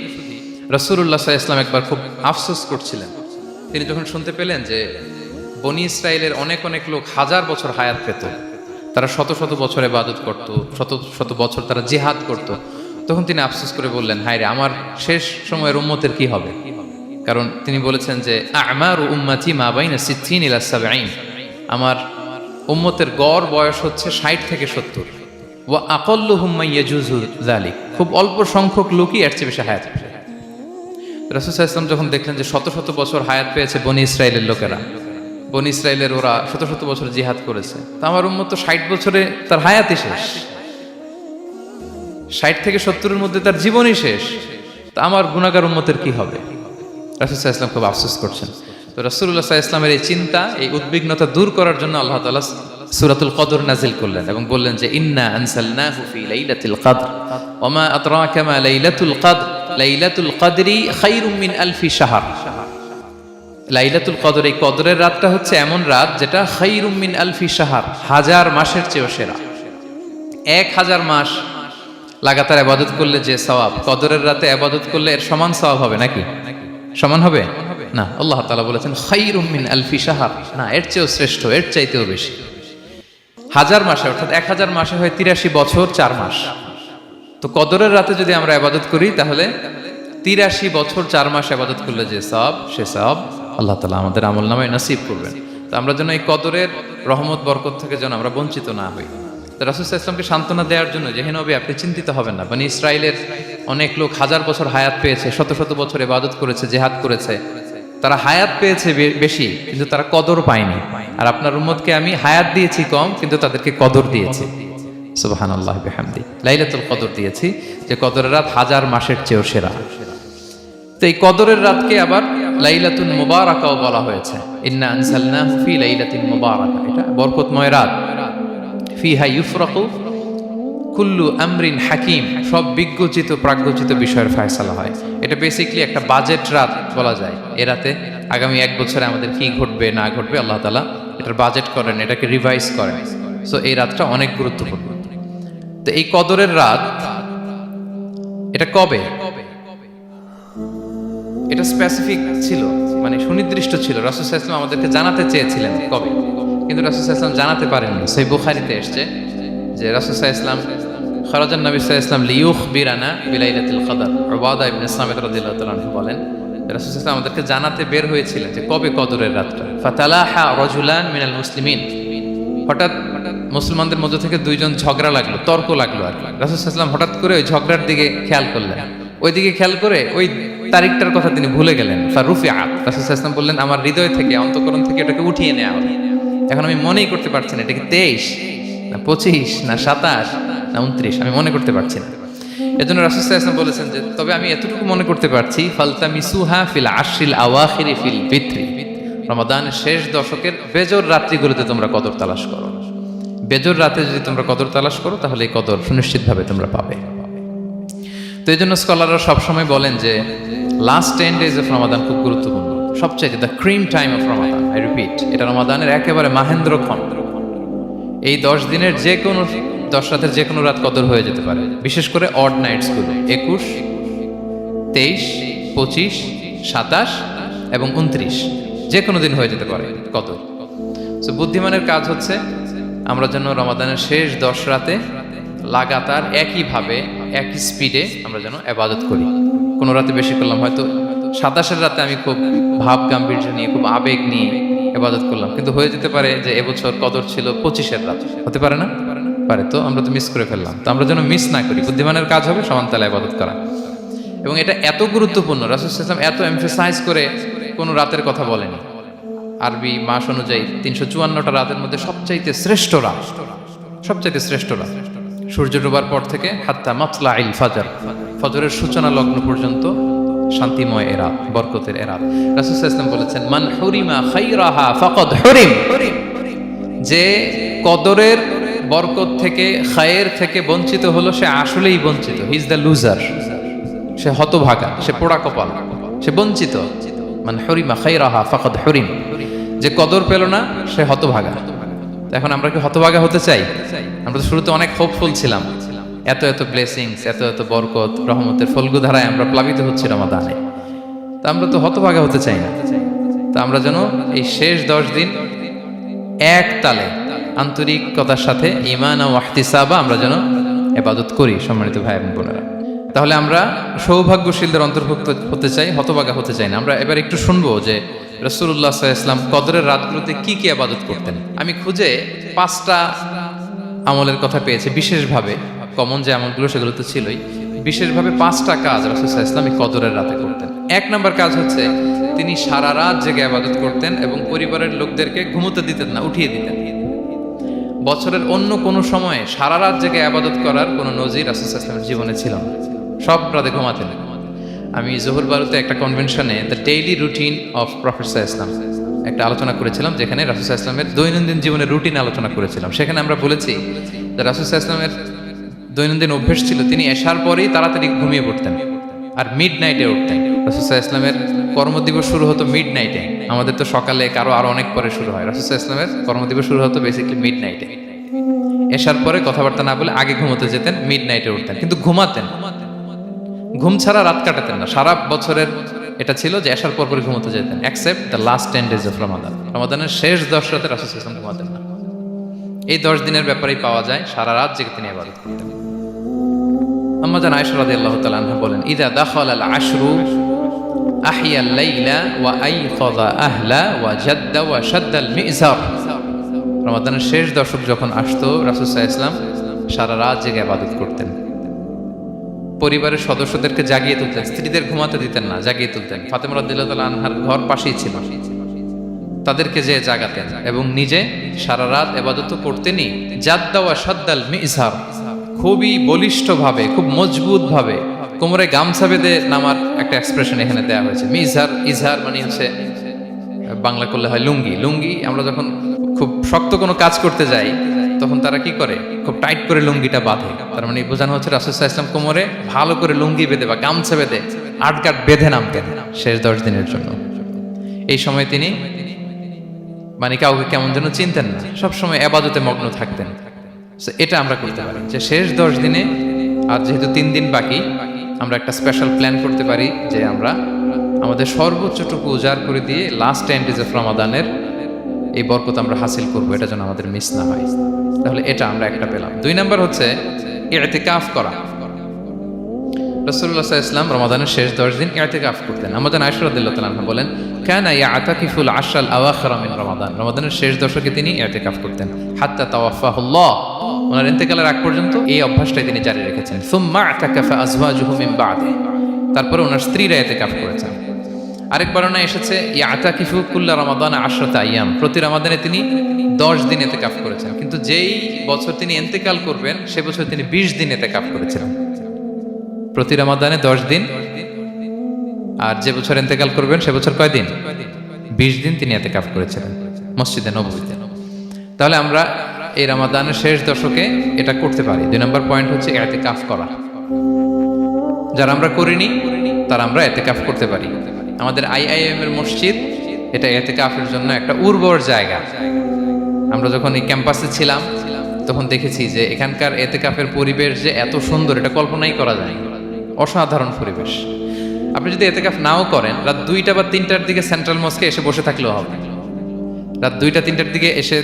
A: রাসূলুল্লাহ সাল্লাল্লাহু আলাইহি ওয়াসাল্লাম একবার খুব আফসোস করছিলেন। তিনি যখন শুনতে পেলেন যে বনি ইসরায়েলের অনেক অনেক লোক হাজার বছর হায়াত পেত, তারা শত শত বছর ইবাদত করত, শত শত বছর তারা জিহাদ করত, তখন তিনি আফসোস করে বললেন, হায় রে, আমার শেষ সময়ের উম্মতের কি হবে? কারণ তিনি বলেছেন যে আমারু উম্মতি মা বাইনা 60 ইলা 70, আমার উম্মতের গড় বয়স হচ্ছে 60 থেকে 70। ওয়া আকাল্লুহুম মান ইয়াজুজু যালিক, খুব অল্প সংখ্যক লোকই এর চেয়ে বেশি হায়াত পাবে। রাসূল সাল্লাল্লাহু আলাইহি ওয়াসাল্লাম যখন দেখলেন যে শত শত বছর হায়াত পেয়েছে বনি ইসরায়েলের লোকেরা, বনি ইসরায়েলের ওরা শত শত বছর জিহাদ করেছে, তা আমার উম্মত তো 60 বছরে তার হায়াতই শেষ, 60 থেকে 70-এর মধ্যে তার জীবনই শেষ, তা আমার গুনাহগার উম্মতের কি হবে? রাসূল সাল্লাল্লাহু আলাইহি ওয়াসাল্লাম খুব আফসোস করছেন। তো রাসূলুল্লাহ সাল্লাল্লাহু আলাইহি ওয়াসাল্লামের এই চিন্তা, এই উদ্বিগ্নতা দূর করার জন্য আল্লাহ তাআলা সূরাতুল কদর নাযিল করলেন এবং বললেন যে ইন্না আনসালনাহু ফি লাইলাতিল কদর ওয়া মা আদরাকা মা লাইলাতুল কদর লাইলাতুল কদরি খায়রুম মিন আলফি শাহর। লাইলাতুল কদর, এই কদরের রাতটা হচ্ছে এমন রাত যেটা খায়রুম মিন আলফি শাহর, হাজার মাসের চেয়েও সেরা। 1000 মাস লাগাতার ইবাদত করলে যে সওয়াব, কদরের রাতে ইবাদত করলে এর সমান সওয়াব হবে নাকি? সমান হবে না। আল্লাহ তাআলা বলেছেন খায়রুম মিন আলফি শাহর, না, এর চেয়েও শ্রেষ্ঠ, এর চাইতেও বেশি। 1000 মাসে, অর্থাৎ 1000 মাসে হয় 83 বছর 4 মাস। তো কদরের রাতে যদি আমরা ইবাদত করি তাহলে 83 বছর 4 মাস ইবাদত করলে যে সওয়াব, সে সওয়াব আল্লাহ তাআলা আমাদের আমলনামায় নসিব করবেন। তো আমরা যেন এই কদরের রহমত বরকত থেকে যেন আমরা বঞ্চিত না হই। তো রাসূল সাল্লাল্লাহু আলাইহি ওয়াসাল্লামকে সান্ত্বনা দেওয়ার জন্য যে হে নবী, আপনি চিন্তিত হবেন না, বনি ইসরায়েলের অনেক লোক হাজার বছর হায়াত পেয়েছে, শত শত বছর ইবাদত করেছে, জিহাদ করেছে, তারা হায়াত পেয়েছে বেশি কিন্তু তারা কদর পায়নি। আর আপনার উম্মতকে আমি হায়াত দিয়েছি কম, কিন্তু তাদেরকে কদর দিয়েছি। সুবহানাল্লাহ বিহামদি, লাইলাতুল কদর দিয়েছি, যে কদরের রাত 1000 মাসের চেয়েও সেরা। তো এই কদরের রাতকে আবার লাইলাতুল মুবারাকাও বলা হয়েছে। ইন্না আনসালনাহু ফি লাইলাতিন মুবারাকা, এটা বরকতময় রাত। ফিহা ইউফরাকু কুল্লু আমরিন হাকিম, সব বিজ্ঞচিত প্রাজ্ঞচিত বিষয়ের ফয়সালা হয়। এটা বেসিক্যালি একটা বাজেট রাত বলা যায়। এ রাতে আগামী 1 বছরে আমাদের কি ঘটবে না ঘটবে আল্লাহ তাআলা এটার বাজেট করেন, এটাকে রিভাইজ করেন। সো এই রাতটা অনেক গুরুত্বপূর্ণ। তো এই কদরের রাত, এটা কবে? এটা স্পেসিফিক ছিল, মানে সুনির্দিষ্ট ছিল। রাসূল সাল্লাল্লাহু আলাইহি ওয়াসাল্লাম আমাদেরকে জানাতে চেয়েছিলেন কবে, কিন্তু রাসূল সাল্লাল্লাহু আলাইহি ওয়াসাল্লাম জানাতে পারেননি। সহিহ বুখারীতে এসেছে যে রাসূল সাল্লাল্লাহু আলাইহি ওয়াসাল্লাম খারাজান নবী সাল্লাল্লাহু আলাইহি ওয়াসাল্লাম লিয়ুখবিরানা বিলাইলাতিল কদর। উবাদা ইবনে সামিত রাদিয়াল্লাহু তাআলা আনহু বলেন, রাসূল সাল্লাল্লাহু আলাইহি ওয়াসাল্লাম আমাদেরকে জানাতে বের হয়েছিলেন যে কবে কদরের রাতটা। ফাতালাহা রাজুলান মিনাল মুসলিমিন, হঠাৎ মুসলমানদের মধ্য থেকে 2 জন ঝগড়া লাগলো, তর্ক লাগলো। আর রাসূল সাল্লাল্লাহু আলাইহি ওয়াসাল্লাম হঠাৎ করে ওই ঝগড়ার দিকে খেয়াল করলেন। ওইদিকে খেয়াল করে ওই তারিখটার কথা তিনি ভুলে গেলেন। ফারুফিআত, রাসূল সাল্লাল্লাহু আলাইহি ওয়াসাল্লাম বললেন আমার হৃদয় থেকে, অন্তঃকরণ থেকে এটাকে উঠিয়ে নেওয়া হলো। এখন আমি মনেই করতে পারছি না এটা কি 23 না 25 না 27 না 29, আমি মনে করতে পারছি না। এজন্য রাসূল সাল্লাল্লাহু আলাইহি ওয়াসাল্লাম বলেছেন যে তবে আমি এতটুকু মনে করতে পারছি, ফালতামিসুহা ফিল আশরিল আওয়াখিরি ফিল বিত্রি, রমাদানের শেষ দশকের বেজর রাত্রিগুলোতে তোমরা কদর তালাশ করো। বেজর রাতে যদি তোমরা কদর তালাশ করো তাহলে এই কদর সুনিশ্চিতভাবে তোমরা পাবে। তো এই জন্য স্কলাররা সবসময় বলেন যে লাস্ট 10 days অফ রমাদান খুব গুরুত্বপূর্ণ, সবচাইতে the cream time of Ramadan. I repeat, এটা রমাদানের একেবারে মাহেন্দ্রক্ষণ। এই 10 দিনের যে কোনো 10 রাতের যে কোনো রাত কদর হয়ে যেতে পারে, বিশেষ করে অড নাইটসগুলো 21, 23, 25, 27 এবং 29, যে কোনো দিন হয়ে যেতে পারে কদর। সো বুদ্ধিমানের কাজ হচ্ছে আমরা যেন রমাদানের শেষ 10 রাতে লাগাতার একইভাবে একই স্পিডে আমরা যেন ইবাদত করি। কোনো রাতে বেশি করলাম, হয়তো 27-এর রাতে আমি খুব ভাব গাম্ভীর্য নিয়ে খুব আবেগ নিয়ে ইবাদত করলাম, কিন্তু হয়ে যেতে পারে যে এবছর কদর ছিল 25-এর রাত, হতে পারে না? পারে। তো আমরা তো মিস করে ফেললাম। তো আমরা যেন মিস না করি, বুদ্ধিমানের কাজ হবে সমানতালে ইবাদত করা। এবং এটা এত গুরুত্বপূর্ণ, রাসূল সাল্লাল্লাহু আলাইহি ওয়াসাল্লাম এত এমফাসাইজ করে কোনো রাতের কথা বলেনি। আরবি মাস অনুযায়ী 354টা রাতের মধ্যে সবচাইতে শ্রেষ্ঠ রাত, সবচাইতে শ্রেষ্ঠ রাত সূর্য ডোবার পর থেকে হাত্তা মাতলাইল ফাজর, ফজরের সূচনা লগ্ন পর্যন্ত শান্তিময় এ রাত, বরকতের এ রাত। রাসূল সাল্লাল্লাহু আলাইহি ওয়াসাল্লাম বলেছেন মান হুরিমা খাইরাহা ফাকাদ হুরিম, যে কদরের বরকত থেকে, খায়ের থেকে বঞ্চিত হলো সে আসলেই বঞ্চিত। হি ইজ দ্য লুজার, সে হতভাগা, সে পোড়া কপাল, সে বঞ্চিত। মান হুরিমা খাইরাহা ফাকাদ হুরিম, যে কদর পেল না সে হতভাগা। এখন আমরা কি হতভাগা হতে চাই? আমরা তো শুরুতে অনেক হোপফুল ছিলাম, এত এত ব্লেসিংস, এত এত বরকত, রহমতের ফলগুধারায় আমরা প্লাবিত হচ্ছি রমাদানে। তা আমরা তো হতভাগা হতে চাই না। তা আমরা যেন এই শেষ 10 দিন এক তালে আন্তরিকতার সাথে ঈমান ও ইহতিসাবা আমরা যেন ইবাদত করি, সম্মানিত ভাই এবং বোনেরা। তাহলে আমরা সৌভাগ্যশীলদের অন্তর্ভুক্ত হতে চাই, হতভাগা হতে চাই না। আমরা এবার একটু শুনবো যে রাসূলুল্লাহ সাল্লাল্লাহু আলাইহি ওয়াসাল্লাম কদরের রাতগুলোতে কি কি ইবাদত করতেন। আমি খুঁজে 5টা আমলের কথা পেয়েছি বিশেষভাবে, কমন যে আমলগুলো সেগুলো তো ছিলই, বিশেষভাবে 5টা কাজ রাসূল সাল্লাল্লাহু আলাইহি ওয়াসাল্লাম এই কদরের রাতে করতেন। 1 নম্বর কাজ হচ্ছে তিনি সারা রাত জেগে ইবাদত করতেন এবং পরিবারের লোকদেরকে ঘুমোতে দিতেন না, উঠিয়ে দিতেন। বছরের অন্য কোনো সময়ে সারা রাত জেগে ইবাদত করার কোনো নজির রাসূল সাল্লাল্লাহু আলাইহি ওয়াসাল্লামের জীবনে ছিল না। সব রাতে ঘুমাতেন। আমি জোহর বারুতে একটা কনভেনশনে the daily routine of prophet সাল্লাল্লাহু আলাইহি ওয়াসাল্লাম একটা আলোচনা করেছিলাম, যেখানে রাসূল সাল্লাল্লাহু আলাইহি ওয়াসাল্লামের দৈনন্দিন জীবনের রুটিন আলোচনা করেছিলাম। সেখানে আমরা বলেছি যে রাসূল সাল্লাল্লাহু আলাইহি ওয়াসাল্লামের দৈনন্দিন অভ্যেস ছিল তিনি এশার পরেই তাড়াতাড়ি ঘুমিয়ে পড়তেন আর মিড নাইটে উঠতেন। রাসূল সাল্লাল্লাহু আলাইহি ওয়াসাল্লামের কর্মদিবস শুরু হতো মিড নাইটে, আমাদের তো সকালে আরো অনেক পরে শুরু হয়। রাসূল সাল্লাল্লাহু আলাইহি ওয়াসাল্লামের কর্মদিবস শুরু হতো বেসিক্যালি মিড নাইটে। এশার পরে কথাবার্তা না বলে আগে ঘুমোতে যেতেন, মিড নাইটে উঠতেন, কিন্তু ঘুমাতেন। ঘুম ছাড়া রাত কাটাতেন না। সারা বছরের এটা ছিল যে এশার পর পরে ঘুমোতে যেতেন, except the last 10 days of Ramadan. রমাদানের শেষ 10 রাতে রাসূল সাল্লাল্লাহু আলাইহি ওয়াসাল্লাম ঘুমাতেন না। এই 10 দিনের ব্যাপারেই পাওয়া যায় সারা রাত জেগে তিনি ইবাদত করতেন। আম্মা জান আয়েশা রাদিয়াল্লাহু তাআলা আনহা বলেন ইযা দাখালাল আশরু আহিয়াল লাইলা ওয়া আইকাযা আহলা ওয়া জাদ্দা ওয়া শাদ্দাল মিজার। রমাদানের শেষ দশক যখন আসতো রাসূল সাল্লাল্লাহু আলাইহি ওয়াসাল্লাম সারা রাত জেগে ইবাদত করতেন। পরিবারের সদস্যদেরকে জাগিয়ে তুলতেন, স্ত্রীদের ঘুমাতে দিতেন না, জাগিয়ে তুলতেন। ফাতেমা রাদিয়াল্লাহু তাআলা আনহার ঘর পাশেই ছিল, তাদেরকে যে জাগাতেন এবং নিজে সারা রাত ইবাদত করতেনই। জাদ্দা ওয়া শাদ্দাল মিজার, খুবই বলিষ্ঠভাবে, খুব মজবুতভাবে কোমরে গামছা বেঁধে নামার একটা এক্সপ্রেশন এখানে দেওয়া হয়েছে। মিজার, ইজহার মানে হচ্ছে বাংলা করলে হয় লুঙ্গি। লুঙ্গি আমরা যখন খুব শক্ত কোনো কাজ করতে যাই তখন তারা কি করে, খুব টাইট করে লুঙ্গিটা বাঁধে। তার মানে বোঝানো হচ্ছে রাসূল সাল্লাল্লাহু আলাইহি ওয়াসাল্লাম কোমরে ভালো করে লুঙ্গি বেঁধে বা গামছা বেঁধে আটকাট বেঁধে নামতেন শেষ 10 দিনের জন্য। এই সময় তিনি মানে কাউকে কেমন যেন চিনতেন না, সবসময় ইবাদতে মগ্ন থাকতেন। এটা আমরা করতে পারি যে শেষ 10 দিনে, আর যেহেতু 3 দিন বাকি, আমরা একটা স্পেশাল প্ল্যান করতে পারি যে আমরা আমাদের সর্বোচ্চটুকু উজাড় করে দিয়ে লাস্ট 10 days অফ রমাদানের এই বরকত আমরা হাসিল করবো, এটা যেন আমাদের মিস না হয়। তাহলে এটা আমরা একটা পেলাম। 2 নাম্বার হচ্ছে ইতিকাফ করা। রাসূলুল্লাহ সাল্লাল্লাহু আলাইহি ওয়াসাল্লাম রমাদানের শেষ 10 দিন ইতিকাফ করতেন। আমাদের আয়েশা রাদিয়াল্লাহু তাআলা আনহা বলেন কানা ইয়াতাকিফুল আশরাল আওয়াখির মিন রমাদান। রমাদানের শেষ দশকে তিনি ইতিকাফ করতেন হাত্তা তাওয়াফাহুল্লাহ, ওনার ইন্তেকালের আগ পর্যন্ত এই অভ্যাসটাই তিনি জারি রেখেছেন। সুম্মা আতাকাফা আজওয়াজুহু মিন বা'দি, তারপরে ওনার স্ত্রীরা ইতিকাফ করেছেন। আরেক বর্ণনা এসেছে ইয়াতাকিফু কুল্লা রমাদান 10 আইয়াম, প্রতি রমাদানে তিনি 10 দিন ইতিকাফ করেছেন। কিন্তু যেই বছর তিনি ইন্তেকাল করবেন সে বছর তিনি 20 দিন ইতিকাফ করেছিলেন। প্রতি রমাদানে 10 দিন, আর যে বছর ইন্তেকাল করবেন সে বছর কয় দিন? 20 দিন তিনি ইতিকাফ করেছিলেন মসজিদে নববীতে। তাহলে আমরা এই রমাদানের শেষ দশকে এটা করতে পারি। 2 নম্বর পয়েন্ট হচ্ছে ইতিকাফ করা। যারা আমরা করিনি তারা আমরা ইতিকাফ করতে পারি। আমাদের IIM এর মসজিদ এটা ইতিকাফের জন্য একটা উর্বর জায়গা। আমরা যখন এই ক্যাম্পাসে ছিলাম তখন দেখেছি যে এখানকার ইতিকাফের পরিবেশ যে এত সুন্দর এটা কল্পনাই করা যায় না। অসাধারণ পরিবেশ। আপনি যদি ইতিকাফ নাও করেন, রাত 2টা বা 3টার দিকে সেন্ট্রাল মস্কে এসে বসে থাকলেও হবে। রাত 2টা 3টার দিকে এসে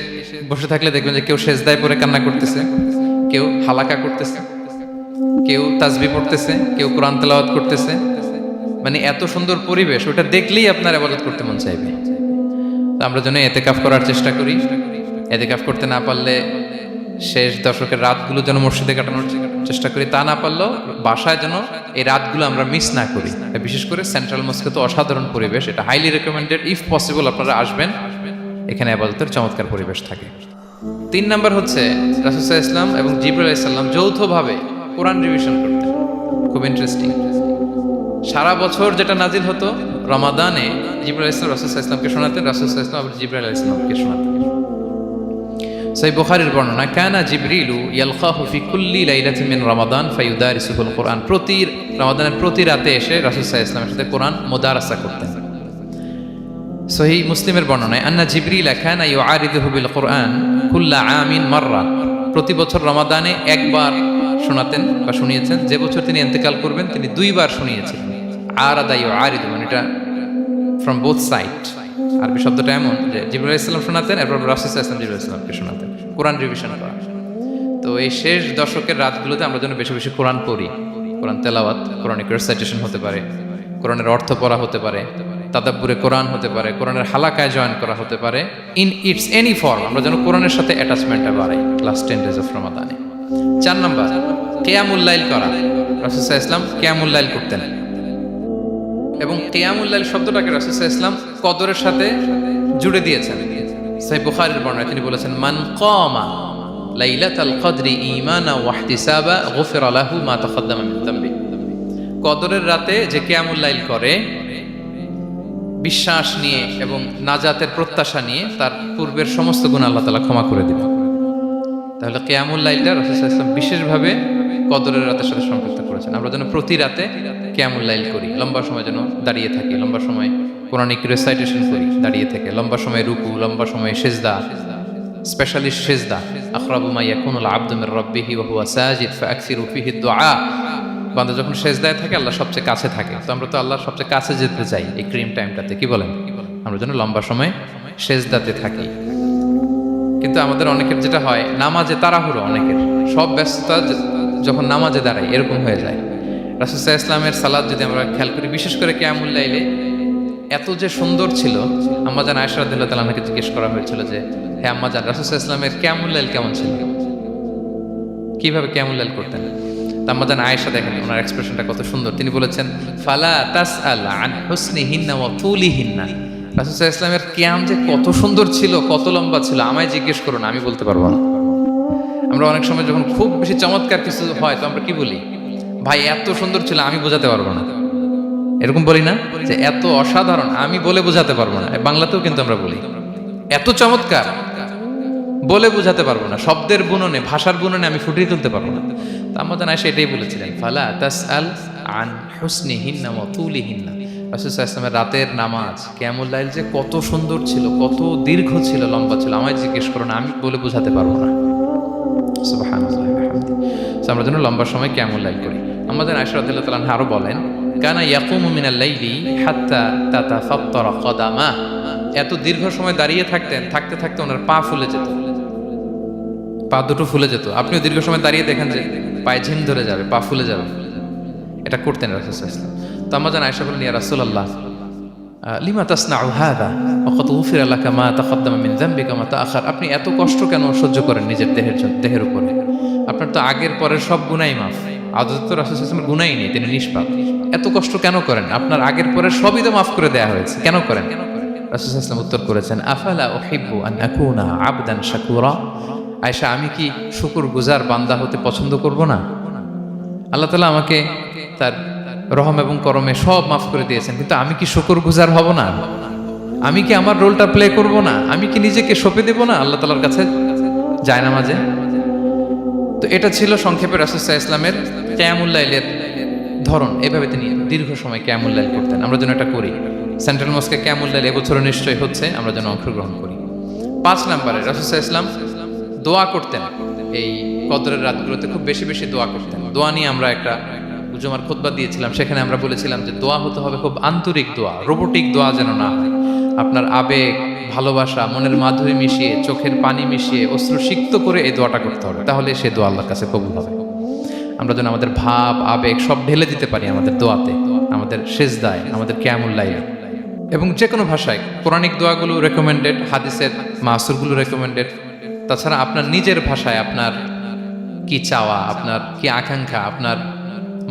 A: বসে থাকলে দেখবেন যে কেউ সেজদায় পড়ে কান্না করতেছে, কেউ হালাকা করতেছে, কেউ তাসবিহ পড়তেছে, কেউ কোরআন তেলাওয়াত করতেছে। মানে এত সুন্দর পরিবেশ, ওটা দেখলেই আপনার ইবাদত করতে মন চাইবে। তো আমরা যেন ইতিকাফ করার চেষ্টা করি। ইতিকাফ করতে না পারলে শেষ দশকের রাতগুলো যেন মসজিদে কাটানোর চেষ্টা করি, তা না পারলেও বাসায় যেন এই রাতগুলো আমরা মিস না করি। বিশেষ করে সেন্ট্রাল মস্কে তো অসাধারণ পরিবেশ, এটা হাইলি রেকমেন্ডেড। ইফ পসিবল আপনারা আসবেন, এখানে ইবাদতের চমৎকার পরিবেশ থাকে। 3 নাম্বার হচ্ছে রাসূল সাল্লাল্লাহু আলাইহি ওয়াসাল্লাম এবং জিবরাইল আলাইহিস সালাম যৌথভাবে কোরআন রিভিশন করতেন। খুব ইন্টারেস্টিং। সারা বছর যেটা নাজিল হতো, রমাদানে জিবরাইল আলাইহিস সালাম রাসূল সাল্লাল্লাহু আলাইহি ওয়াসাল্লামকে শোনাতেন, রাসূল সাল্লাল্লাহু আলাইহি ওয়াসাল্লাম আবার জিবরাইল আলাইহিস সালামকে শোনাতেন। সহিহ বুখারীর বর্ণনা, কানা জিবরিলু ইয়ালকাহু ফি কুল্লি লাইলাতিন মিন রমাদান ফায়ুদারিসুহুল কুরআন। প্রতি রমাদানের প্রতি রাতে এসে রাসূল সাল্লাল্লাহু আলাইহি ওয়াসাল্লামের সাথে কোরআন মুদারাসা করতেন। সহিহ মুসলিমের বর্ণনায়, আন্না জিবরিল কানা ইউআরিদুহু বিল কুরআন কুল্লা আমিন মাররা। প্রতি বছর রমাদানে একবার শোনাতেন বা শুনিয়েছেন। যে বছর তিনি ইন্তেকাল করবেন তিনি 2 বার শুনিয়েছিলেন। আরাদা ইউআরিদু, মানে এটা ফ্রম বোথ সাইড। আরবি শব্দটা এমন যে জিবরাইল আলাইহিস সালাম শোনাতেন, এরপর রাসূল সাল্লাল্লাহু আলাইহি ওয়াসাল্লাম জিবরাইল আলাইহিস সালামকে শোনাতেন, কোরআন রিভিশন করা। তো এই শেষ দশকের রাতগুলোতে আমরা যেন বেশি বেশি কোরআন পড়ি। কোরআন তেলাওয়াত, কোরআনিক রিসাইটেশন হতে পারে, কোরআনের অর্থ পড়া হতে পারে, তাদাব্বুরে কোরআন হতে পারে, কোরআনের হালাকায় জয়েন করা হতে পারে। ইন ইটস এনি ফর্ম আমরা যেন কোরআনের সাথে অ্যাটাচমেন্টটা বাড়াই লাস্ট 10 days অফ রমাদানে। 4 নাম্বার, কিয়ামুল লাইল করা। রাসূল সাল্লাল্লাহু আলাইহি ওয়াসাল্লাম কিয়ামুল লাইল করতেন এবং কিয়ামুল লাইল শব্দটাকে রাসূল সাল্লাল্লাহু আলাইহি ওয়াসাল্লাম কদরের সাথে জুড়ে দিয়েছেন। সহিহ বুখারীর বর্ণনায় তিনি বলেছেন, মান কামা লাইলাতাল কদরি ঈমানা ওয়া ইহতিসাবা গুফিরা লাহু মা তাকাদ্দামা মিন যামবি। কদরের রাতে যে কিয়ামুল লাইল করে বিশ্বাস নিয়ে এবং নাজাতের প্রত্যাশা নিয়ে, তার পূর্বের সমস্ত গুনাহ আল্লাহ তাআলা ক্ষমা করে দিবেন। তাহলে কিয়ামুল লাইলটা রাসূল সাল্লাল্লাহু আলাইহি ওয়াসাল্লাম বিশেষভাবে কদরের রাতের সাথে সম্পৃক্ত করেছেন। আমরা যেন প্রতি রাতে কিয়ামুল লাইল করি, লম্বা সময় যেন দাঁড়িয়ে থাকি, লম্বা সময় কোরআনিক রিসাইটেশন করি দাঁড়িয়ে থেকে, লম্বা সময় রুকু, লম্বা সময় সিজদা, স্পেশালি সিজদা। আখরাবু মা ইয়াকুনুল আবদু মির রাব্বিহি ওয়া হুয়া সাজিদ ফাআকসিরু ফিহি দুআ। বান্দা যখন সিজদায় থাকে আল্লাহ সবচেয়ে কাছে থাকে। তো আমরা তো আল্লাহর সবচেয়ে কাছে যেতে চাই এই ক্রিম টাইমটাতে, কি বলেন? আমরা যেন লম্বা সময় সিজদাতে থাকি। কিন্তু আমাদের অনেকের যেটা হয়, নামাজে তাড়াহুড়ো, অনেকের সব ব্যস্ততা যখন নামাজে দাঁড়াই এরকম হয়ে যায়। রাসূল সাল্লাল্লাহু আলাইহি ওয়াসাল্লামের সালাত যদি আমরা খেয়াল করি, বিশেষ করে কিয়ামুল লাইলে এত যে সুন্দর ছিল। আম্মাজান আয়েশা রাদিয়াল্লাহু তাআলা আনহাকে জিজ্ঞেস করা হয়েছিল যে, হে আম্মাজান, রাসূল সাল্লাল্লাহু আলাইহি ওয়াসাল্লামের কিয়ামুল লাইল কেমন ছিল, কিভাবে কিয়ামুল লাইল করতেন? আম্মাজান আয়েশা, দেখেন ওনার এক্সপ্রেশনটা কত সুন্দর। তিনি বলেছেন, ফালা তাসআল আন হুসনিহিন্না ওয়া তুলিহিন্না। রাসূল সাল্লাল্লাহু আলাইহি ওয়াসাল্লামের কিয়াম যে কত সুন্দর ছিল, কত লম্বা ছিল, আমায় জিজ্ঞেস করুন, আমি বলতে পারবো না। আমরা অনেক সময় যখন খুব বেশি চমৎকার কিছু হয় তো আমরা কি বলি, ভাই এত সুন্দর ছিল, আমি বোঝাতে পারবো না। এরকম বলি না যে এত অসাধারণ, আমি বলে বোঝাতে পারবো না। বাংলাতেও কিন্তু আমরা বলি এত চমৎকার, বলে বোঝাতে পারবো না, শব্দের বুননে, ভাষার বুননে আমি ফুটিয়ে তুলতে পারবো না। তো আম্মাজান আয়েশা এটাই বলেছিলেন, ফালা তাসআল আন হুসনিহিন্না ওয়া তুলিহিন্না। রাসূল সাল্লাল্লাহু আলাইহি ওয়াসাল্লামের রাতের নামাজ কিয়ামুল লাইল যে কত সুন্দর ছিল, কত দীর্ঘ ছিল, লম্বা ছিল, আমায় জিজ্ঞেস করো না, আমি বলে বোঝাতে পারবো না। সুবহানাল্লাহি ওয়া বিহামদিহি। আমরা যেন লম্বা সময় কিয়ামুল লাইল করি। আম্মাজান আয়েশা রাদিয়াল্লাহু তাআলা আনহা আরো বলেন, কানা ইয়াকুমু মিনাল লাইলি হাত্তা তাতাফাত্তারা কদামা। এত দীর্ঘ সময় দাঁড়িয়ে থাকতেন, থাকতে থাকতে ওনার পা ফুলে যেত, পা দুটো ফুলে যেত। আপনিও দীর্ঘ সময় দাঁড়িয়ে দেখেন যে পায়ে ঝিম ধরে যাবে, পা ফুলে যাবে, এটা করতেন রাসূল সাল্লাল্লাহু আলাইহি ওয়াসাল্লাম। তো আম্মাজান আয়েশা বলেন, ইয়া রাসূলুল্লাহ লিমা তাসনাউ হাযা ওয়া ক্বাদ গুফিরা লাকা মা তাকাদ্দামা মিন যামবিকা মা তাআখার। আপনি এত কষ্ট কেন সহ্য করেন নিজের দেহের উপরে? আপনার তো আগের পরের সব গুনাহই মাফ। আদতে তো রাসূল সাল্লাল্লাহু আলাইহি ওয়াসাল্লামের গুনাহই নেই, তিনি নিষ্পাপ। এত কষ্ট কেন করেন? আপনার আগের পরের সবই তো মাফ করে দেয়া হয়েছে, কেন করেন? রাসূল সাল্লাল্লাহু আলাইহি ওয়াসাল্লাম উত্তর করেছেন, আফালা উহিব্বু আন আকুনা আবদান শাকুরা। আয়েশা, আমি কি শুকরগুজার বান্দা হতে পছন্দ করব না? আল্লাহ তাআলা আমাকে তার রহম এবং করমে সব মাফ করে দিয়েছেন, কিন্তু আমি কি শুকরগুজার হব না? আমি কি আমার রোলটা প্লে করব না? আমি কি নিজেকে সঁপে দেব না আল্লাহ তাআলার কাছে জায়নামাজে? তো এটা ছিল সংক্ষেপে রাসূল সাল্লাল্লাহু আলাইহি ওয়াসাল্লামের কিয়ামুল লাইলের ধরন। এভাবে তিনি দীর্ঘ সময় কিয়ামুল লাইল করতেন। আমরা যেন এটা করি। সেন্ট্রাল মস্কে কিয়ামুল লাইল এবছরও নিশ্চয়ই হচ্ছে, আমরা যেন অংশগ্রহণ করি। 5 নম্বরে রাসূল সাল্লাল্লাহু আলাইহি ওয়াসাল্লাম দোয়া করতেন। এই কদরের রাতগুলোতে খুব বেশি বেশি দোয়া করতেন। দোয়া নিয়ে আমরা একটা জুমার খুতবা দিয়েছিলাম, সেখানে আমরা বলেছিলাম যে দোয়া হতে হবে খুব আন্তরিক দোয়া, রোবোটিক দোয়া যেন না হয়। আপনার আবেগ, ভালোবাসা, মনের মাধুরী মিশিয়ে, চোখের পানি মিশিয়ে, অশ্রু সিক্ত করে এই দোয়াটা করতে হবে, তাহলে সে দোয়া আল্লাহর কাছে কবুল হবে। আমরা যেন আমাদের ভাব, আবেগ সব ঢেলে দিতে পারি আমাদের দোয়াতে, আমাদের সেজদায়, আমাদের কিয়ামুল লাইলে। এবং যে কোনো ভাষায় কোরআনিক দোয়াগুলো রেকমেন্ডেড, হাদিসের মাসুরগুলো রেকমেন্ডেড। তাছাড়া আপনার নিজের ভাষায় আপনার কি চাওয়া, আপনার কি আকাঙ্ক্ষা, আপনার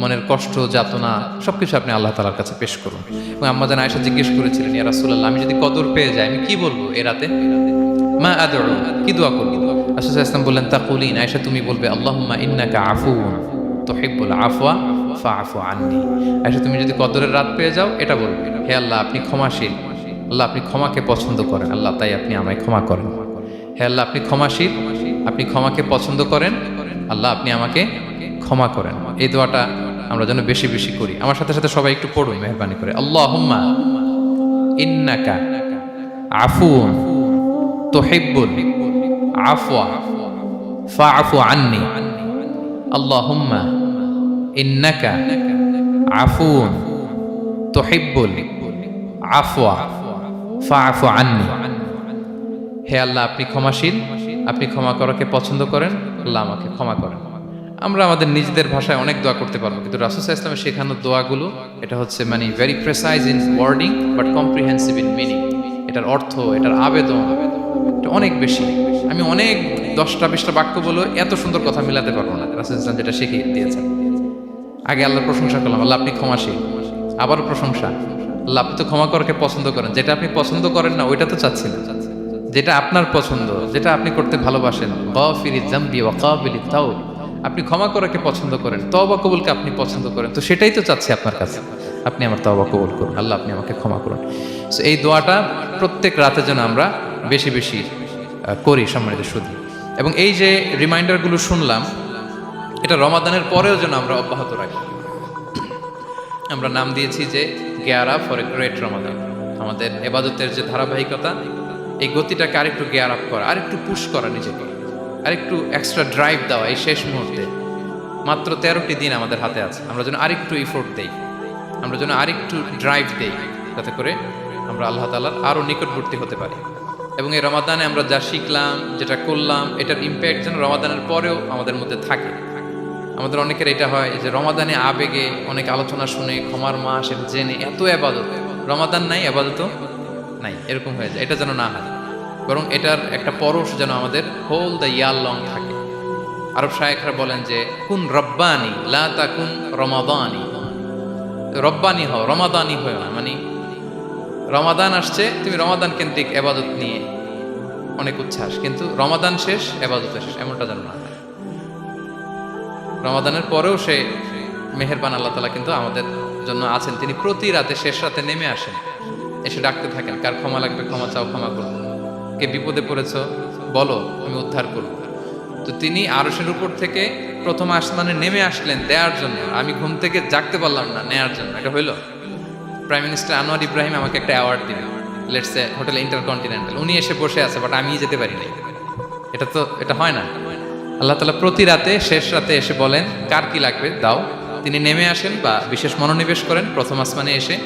A: মনের কষ্ট, যাতনা সবকিছু আপনি আল্লাহ তাআলার কাছে পেশ করুন। এবং আম্মা জান আয়েশা জিজ্ঞেস করেছিলেন, ইয়া রাসূলুল্লাহ, আমি যদি কদর পেয়ে যাই আমি কি বলবো এ রাতে? মা আদউ, কি দোয়া করব? রাসূল সাল্লাল্লাহু আলাইহি ওয়াসাল্লাম বললেন, তাকুলিন, আয়েশা তুমি বলবে, আল্লাহুম্মা ইন্নাকা আফুউন তুহিব্বুল আফওয়া ফাআফু আন্নি। আয়েশা তুমি যদি কদরের রাত পেয়ে যাও এটা বলবে, হে আল্লাহ আপনি ক্ষমাশীল, আল্লাহ আপনি ক্ষমাকে পছন্দ করেন, আল্লাহ তাই আপনি আমায় ক্ষমা করেন। হে আল্লাহ আপনি ক্ষমাশীল, আপনি ক্ষমাকে পছন্দ করেন, আল্লাহ আপনি আমাকে ক্ষমা করেন। এই দোয়াটা আমরা যেন বেশি বেশি করি। আমার সাথে সাথে সবাই একটু পড়ুন মেহেরবানি করে। আল্লাহুম্মা ইন্নাকা আফুউন তুহিব্বুল আফওয়া ফাআফু আন্নি। আল্লাহুম্মা ইন্নাকা আফুউন তুহিব্বুল আফওয়া ফাআফু আন্নি। হে আল্লাহ আপনি ক্ষমাশীল, আপনি ক্ষমা করাকে পছন্দ করেন, আল্লাহ আমাকে ক্ষমা করেন। আমরা আমাদের নিজেদের ভাষায় অনেক দোয়া করতে পারবো, কিন্তু রাসূল সাল্লাল্লাহু আলাইহি ওয়াসাল্লামের শেখানো দোয়াগুলো এটা হচ্ছে মানে very precise in wording but comprehensive in meaning. এটার অর্থ, এটার আবেদন এটা অনেক বেশি। আমি অনেক 10টা-20টা বাক্য বলে এত সুন্দর কথা মিলাতে পারবো না। রাসূল সাল্লাল্লাহু আলাইহি ওয়াসাল্লাম যেটা শিখিয়ে দিয়েছেন, আগে আল্লাহর প্রশংসা করলাম, আল্লাহ আপনি ক্ষমাশীল, আবারও প্রশংসা, আল্লাহ আপনি তো ক্ষমা করাকে পছন্দ করেন। যেটা আপনি পছন্দ করেন না ওইটা তো চাচ্ছি না, যেটা আপনার পছন্দ, যেটা আপনি করতে ভালোবাসেন, গাফিরিয যামবি ওয়া কাবিলিত তাওব, আপনি ক্ষমা করাকে পছন্দ করেন, তওবা কবুলকে আপনি পছন্দ করেন, তো সেটাই তো চাচ্ছি আপনার কাছে, আপনি আমার তওবা কবুল করুন, আল্লাহ আপনি আমাকে ক্ষমা করুন। সো এই দোয়াটা প্রত্যেক রাতে যেন আমরা বেশি বেশি করি সম্মানিত সুধী। এবং এই যে রিমাইন্ডারগুলো শুনলাম, এটা রমাদানের পরেও যেন আমরা অব্যাহত রাখি। আমরা নাম দিয়েছি যে gear up for a great Ramadan. আমাদের ইবাদতের যে ধারাবাহিকতা, এই গতিটাকে আরেকটু গিয়ার আপ করা, আরেকটু পুশ করা নিজেকে, আরেকটু এক্সট্রা ড্রাইভ দেওয়া এই শেষ মুহূর্তে। মাত্র 13টি দিন আমাদের হাতে আছে, আমরা যেন আরেকটু এফোর্ট দেই, আমরা যেন আরেকটু ড্রাইভ দেই, যাতে করে আমরা আল্লাহ তাআলার আরও নিকটবর্তী হতে পারি। এবং এই রমাদানে আমরা যা শিখলাম, যেটা করলাম, এটার ইম্প্যাক্ট যেন রমাদানের পরেও আমাদের মধ্যে থাকে। আমাদের অনেকের এটা হয় যে রমাদানে আবেগে অনেক আলোচনা শুনে, ক্ষমার মাস এটা জেনে এত ইবাদত, রমাদান নাই ইবাদতও নাই, এরকম হয়ে যায়। এটা যেন না হয়, বরং এটার একটা পরশ যেন আমাদের হোল দ্য ইয়ার লং থাকে। আরব শায়েখরা বলেন যে কুন রব্বানি লা তাকুন রমাদানি, রব্বানি হও, রমাদানি হও না। মানে রমাদান আসছে, তুমি রমাদান কেন্দ্রিক ইবাদত নিয়ে অনেক উচ্ছ্বাস, কিন্তু রমাদান শেষ, ইবাদত শেষ, এমনটা যেন না হয়। রমাদানের পরেও সে মেহেরবান আল্লাহ তাআলা কিন্তু আমাদের জন্য আছেন। তিনি প্রতি রাতে শেষ রাতে নেমে আসেন, এসে ডাকতে থাকেন, কার ক্ষমা লাগবে ক্ষমা চাও, ক্ষমা করো, কে বিপদে পড়েছো বলো, আমি উদ্ধার করব। তো তিনি আরশের উপর থেকে প্রথম আসমানে নেমে আসলেন দেওয়ার জন্য। আমি ঘুম থেকে জাগতে পারলাম না, নেয়ার জন্য। এটা হইল প্রাইম মিনিস্টার আনোয়ার ইব্রাহিম আমাকে একটা অ্যাওয়ার্ড দিবেন, লেটস সে হোটেল ইন্টারকন্টিনেন্টাল, উনি এসে বসে আছে, বাট আমি যেতে পারি নাই। এটা হয় না। আল্লাহ তাআলা প্রতি রাতে শেষ রাতে এসে বলেন কার কি লাগবে দাও, তিনি নেমে আসেন বা বিশেষ মনোনিবেশ করেন প্রথম আসমানে এসে।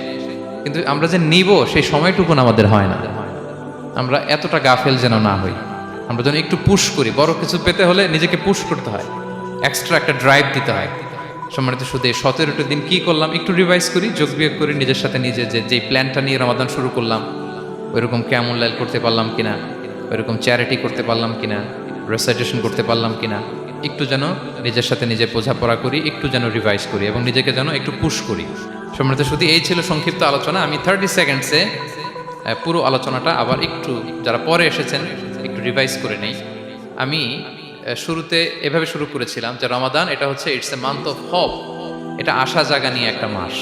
A: কিন্তু আমরা যে নিব সেই সময়টুকু আমাদের হয় না। আমরা এতটা গাফেল যেন না হই, আমরা যেন একটু পুশ করি। বড় কিছু পেতে হলে নিজেকে পুশ করতে হয়, এক্সট্রা একটা ড্রাইভ দিতে হয়। সম্মানিত শুধু 17টি দিন কি করলাম একটু রিভাইজ করি, যোগ বিয়োগ করি নিজের সাথে নিজে, যেই প্ল্যানটা নিয়ে রমাদান শুরু করলাম ওইরকম কিয়ামুল লাইল করতে পারলাম কিনা, ওইরকম চ্যারিটি করতে পারলাম কিনা, রেসাইটেশন করতে পারলাম কিনা, একটু যেন নিজের সাথে নিজে বোঝাপড়া করি, একটু যেন রিভাইজ করি এবং নিজেকে যেন একটু পুশ করি। সম্মানিত শুধু এই ছিল সংক্ষিপ্ত আলোচনা। আমি 30 সেকেন্ডসে পুরো আলোচনাটা আবার একটু যারা পরে এসেছেন একটু রিভাইজ করে নেই। আমি শুরুতে এভাবে শুরু করেছিলাম যে রমাদান এটা হচ্ছে it's a month of hope, এটা আশা জাগা নিয়ে একটা মাস।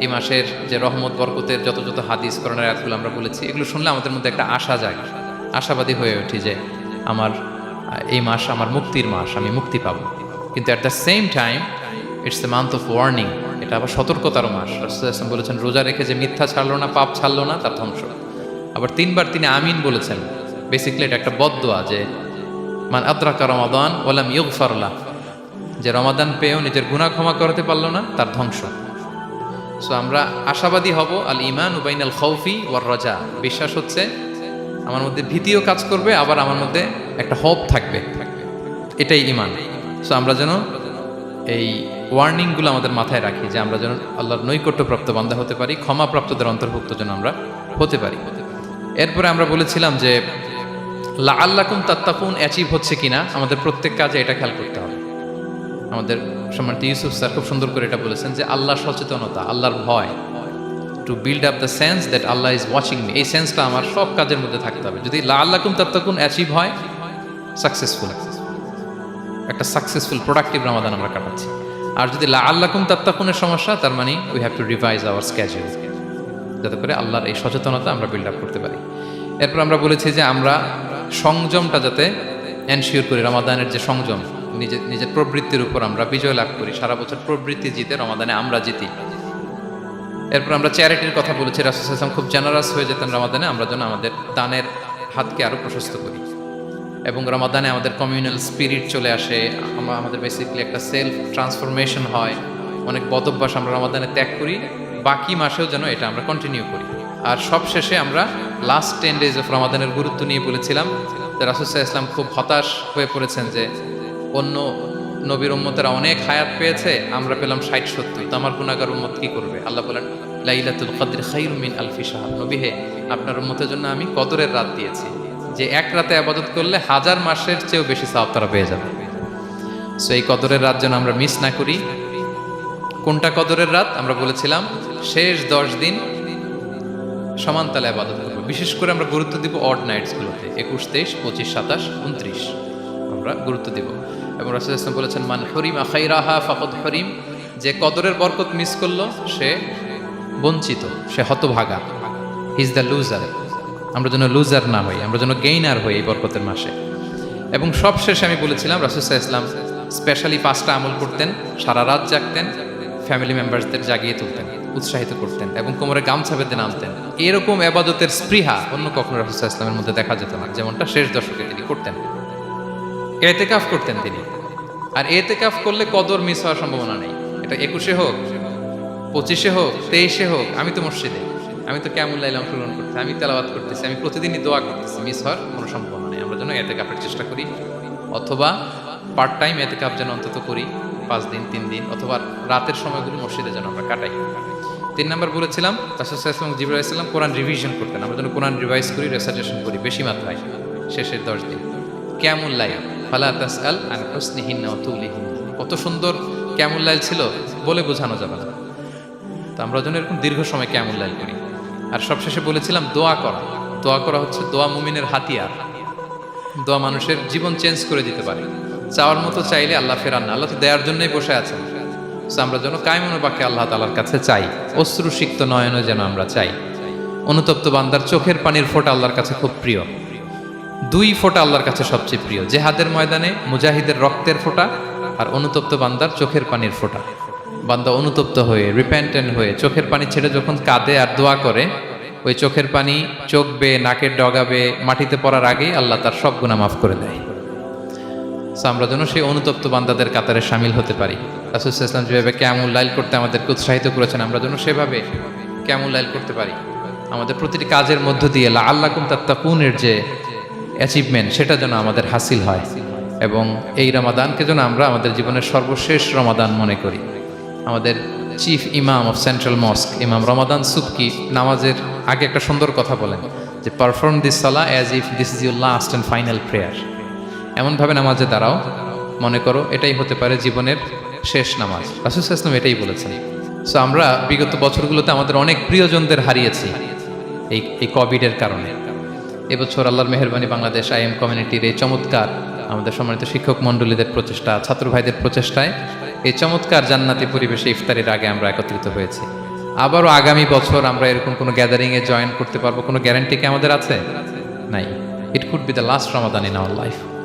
A: এই মাসের যে রহমত বরকতের যত যত হাদিস করোনার আয়াতগুলো আমরা বলেছি, এগুলো শুনলে আমাদের মধ্যে একটা আশা জাগে, আশাবাদী হয়ে উঠি যে আমার এই মাস আমার মুক্তির মাস, আমি মুক্তি পাবো। কিন্তু at the same time it's the month of warning, এটা আবার সতর্কতারও মাস। রাসূলুল্লাহ সাল্লাল্লাহু আলাইহি ওয়াসাল্লাম বলেছেন রোজা রেখে যে মিথ্যা ছাড়লো না, পাপ ছাড়লো না, তার ধ্বংস। আবার 3 বার তিনি আমিন বলেছেন। বেসিক্যালি এটা একটা বদদোয়া যে মান আদরাকা রমাদান ওয়া লাম ইগফার লাহ, যে রমাদান পেয়েও নিজের গুনাহ ক্ষমা করতে পারলো না, তার ধ্বংস। সো আমরা আশাবাদী হব। আল ঈমান বাইনাল খাউফি ওয়ার রাজা, বিশ্বাস হচ্ছে আমার মধ্যে ভীতিও কাজ করবে, আবার আমার মধ্যে একটা হোপ থাকবে, এটাই ঈমান। সো আমরা যেন এই ওয়ার্নিংগুলো আমাদের মাথায় রাখি যে আমরা যেন আল্লাহর নৈকট্যপ্রাপ্ত বান্দা হতে পারি, ক্ষমাপ্রাপ্তদের অন্তর্ভুক্ত যেন আমরা হতে পারি। এরপরে আমরা বলেছিলাম যে লাআল্লাকুম তাত্তাকুন অ্যাচিভ হচ্ছে কিনা আমাদের প্রত্যেক কাজে এটা খেয়াল করতে হবে। আমাদের সম্মানিত ইউসুফ স্যার খুব সুন্দর করে এটা বলেছেন যে আল্লাহর সচেতনতা, আল্লাহর ভয়, to build up the sense that Allah is watching me, এই সেন্সটা আমার সব কাজের মধ্যে থাকতে হবে। যদি লাআল্লাকুম তাত্তাকুন অ্যাচিভ হয়, সাকসেসফুল, একটা সাকসেসফুল প্রোডাক্টিভ রমাদান আমরা কাটাচ্ছি। আর যদি লাআল্লাকুম তাত্তাকুনের সমস্যা, তার মানে we have to revise hour schedule, যাতে করে আল্লাহর এই সচেতনতা আমরা বিল্ড আপ করতে পারি। এরপর আমরা বলেছি যে আমরা সংযমটা যাতে এনশিওর করি, রমাদানের যে সংযম, নিজের প্রবৃত্তির উপর আমরা বিজয় লাভ করি। সারা বছর প্রবৃত্তি জিতে, রমাদানে আমরা জিতি। এরপর আমরা চ্যারিটির কথা বলেছি। রাসূল সাল্লাল্লাহু আলাইহি ওয়াসাল্লাম খুব জেনারাস হয়ে যেতেন রমাদানে, আমরা যেন আমাদের দানের হাতকে আরও প্রশস্ত করি। এবং রমাদানে আমাদের কমিউনাল স্পিরিট চলে আসে, আমাদের বেসিক্যালি একটা সেলফ ট্রান্সফরমেশন হয়, অনেক বদভ্যাস আমরা রমাদানে ত্যাগ করি, বাকি মাসেও যেন এটা আমরা কন্টিনিউ করি। আর সবশেষে আমরা লাস্ট 10 days অফ রমাদানের গুরুত্ব নিয়ে বলেছিলাম যে রাসূল সাল্লাল্লাহু আলাইহি ওয়াসাল্লাম খুব হতাশ হয়ে পড়েছেন যে অন্য নবীর উম্মতেরা অনেক হায়াত পেয়েছে, আমরা পেলাম 60-70, তো আমার গুনাহগার উম্মত কি করবে? আল্লাহ বলেন লাইলাতুল কদর খায়রুম মিন আলফি শাহর, নবী হে আপনার উম্মতের জন্য আমি কদরের রাত দিয়েছি, যে এক রাতে ইবাদত করলে 1000 মাসের চেয়েও বেশি সওয়াব তারা পেয়ে যাবে। সো এই কদরের রাত যেন আমরা মিস না করি। কোনটা কদরের রাত? আমরা বলেছিলাম শেষ 10 দিন সমান তালে ইবাদত করব। বিশেষ করে আমরা গুরুত্ব দিব অড নাইটসগুলোতে, 21, 23, 25, 27, 29 আমরা গুরুত্ব দিব। এবং রাসূল সাল্লাল্লাহু আলাইহি ওয়াসাল্লাম বলেছেন মান হুরিমা খাইরাহা ফাকাদ হুরিম, যে কদরের বরকত মিস করলো সে বঞ্চিত, সে হতভাগা, হি ইজ দ্য লুজার। আমরা যেন লুজার না হই, আমরা যেন গেইনার হই এই বরকতের মাসে। এবং সবশেষে আমি বলেছিলাম রাসূল সাল্লাল্লাহু আলাইহি ওয়াসাল্লাম স্পেশালি 5টা আমল করতেন, সারা রাত জাগতেন, ফ্যামিলি মেম্বারসদের জাগিয়ে তুলতেন, উৎসাহিত করতেন এবং কোমরে গামছা বেঁধে নামতেন। এরকম ইবাদতের স্পৃহা অন্য কখনো রাসূল সাল্লাল্লাহু আলাইহি ওয়াসাল্লামের মধ্যে দেখা যেত না, যেমনটা শেষ দশকে তিনি করতেন। এতেকাফ করতেন তিনি। আর এতেকাফ করলে কদর মিস হওয়ার সম্ভাবনা নেই। এটা 21-এ হোক, 25-এ হোক, 23-এ হোক, আমি তো মসজিদে, আমি তো কিয়ামুল লাইল অংশগ্রহণ করতেছি, আমি তেলাওয়াত করতেছি, আমি প্রতিদিনই দোয়া করতেছি, মিস হওয়ার কোনো সম্ভাবনা নেই। আমরা যেন এতেকাফের চেষ্টা করি, অথবা পার্ট টাইম এতেকাফ যেন অন্তত করি, 5 দিন 3 দিন, অথবা রাতের সময়গুলো মসজিদে যেন আমরা কাটাই। 3 নম্বর বলেছিলাম রাসূল সাল্লাল্লাহু আলাইহি ওয়াসাল্লাম জিবরাইল আলাইহিস সালাম কোরআন রিভিশন করতেন। আমরা যেন কোরআন রিভাইজ করি, রেসাইটেশন করি বেশি মাত্রায় শেষের 10 দিন। কিয়ামুল লাইল ফালা তাসআল আন হুসনিহিন্না ওয়া তুলিহিন্না, কত সুন্দর কিয়ামুল লাইল ছিল বলে বোঝানো যাবে না। তো আমরা যেন এরকম দীর্ঘ সময় কিয়ামুল লাইল করি। আর সবশেষে বলেছিলাম দোয়া করা। দোয়া করা হচ্ছে দোয়া মুমিনের হাতিয়ার। দোয়া মানুষের জীবন চেঞ্জ করে দিতে পারে। চাওয়ার মতো চাইলে আল্লাহ ফেরান না, আল্লাহ তো দেওয়ার জন্যই বসে আছেন। আমরা যেন কায়মন বাক্যে আল্লাহ তাআলার কাছে চাই, অশ্রুসিক্ত নয়নে যেন আমরা চাই। অনুতপ্ত বান্দার চোখের পানির ফোঁটা আল্লাহর কাছে খুব প্রিয়। 2 ফোঁটা আল্লাহর কাছে সবচেয়ে প্রিয়, জেহাদের ময়দানে মুজাহিদের রক্তের ফোঁটা আর অনুতপ্ত বান্দার চোখের পানির ফোঁটা। বান্দা অনুতপ্ত হয়ে, রিপেন্টেন্ট হয়ে, চোখের পানি ছেড়ে যখন কাঁদে আর দোয়া করে, ওই চোখের পানি চোখ বেয়ে, নাকের ডগা বেয়ে মাটিতে পড়ার আগেই আল্লাহ তার সব গুনাহ মাফ করে দেয়। আমরা যেন সেই অনুতপ্ত বান্দাদের কাতারে শামিল হতে পারি। রাসূল সাল্লাল্লাহু আলাইহি ওয়াসাল্লাম যেভাবে কিয়ামুল লাইল করতে আমাদেরকে উৎসাহিত করেছেন, আমরা যেন সেভাবে কিয়ামুল লাইল করতে পারি। আমাদের প্রতিটি কাজের মধ্য দিয়ে লাআল্লাকুম তাত্তাকুনের যে অ্যাচিভমেন্ট, সেটা যেন আমাদের হাসিল হয়। এবং এই রমাদানকে যেন আমরা আমাদের জীবনের সর্বশেষ রমাদান মনে করি। আমাদের চিফ ইমাম অফ সেন্ট্রাল মস্ক ইমাম রমাদান সুবকি নামাজের আগে একটা সুন্দর কথা বলেন যে perform this Salah as if this is your last and final prayer. এমনভাবে নামাজে দাঁড়াও মনে করো এটাই হতে পারে জীবনের শেষ নামাজ। রাসূল সাল্লাল্লাহু আলাইহি ওয়াসাল্লাম এটাই বলেছেন। সো আমরা বিগত বছরগুলোতে আমাদের অনেক প্রিয়জনদের হারিয়েছি এই কোভিডের কারণে। এবছর আল্লাহর মেহেরবানি বাংলাদেশ আইএম কমিউনিটির এই চমৎকার আমাদের সম্মানিত শিক্ষক মণ্ডলীদের প্রচেষ্টা, ছাত্র ভাইদের প্রচেষ্টায় এই চমৎকার জান্নাতি পরিবেশে ইফতারির আগে আমরা একত্রিত হয়েছি। আবারও আগামী বছর আমরা এরকম কোনো গ্যাদারিংয়ে জয়েন করতে পারবো কোনো গ্যারান্টি কি আমাদের আছে? নাই। It could be the last Ramadan in our life.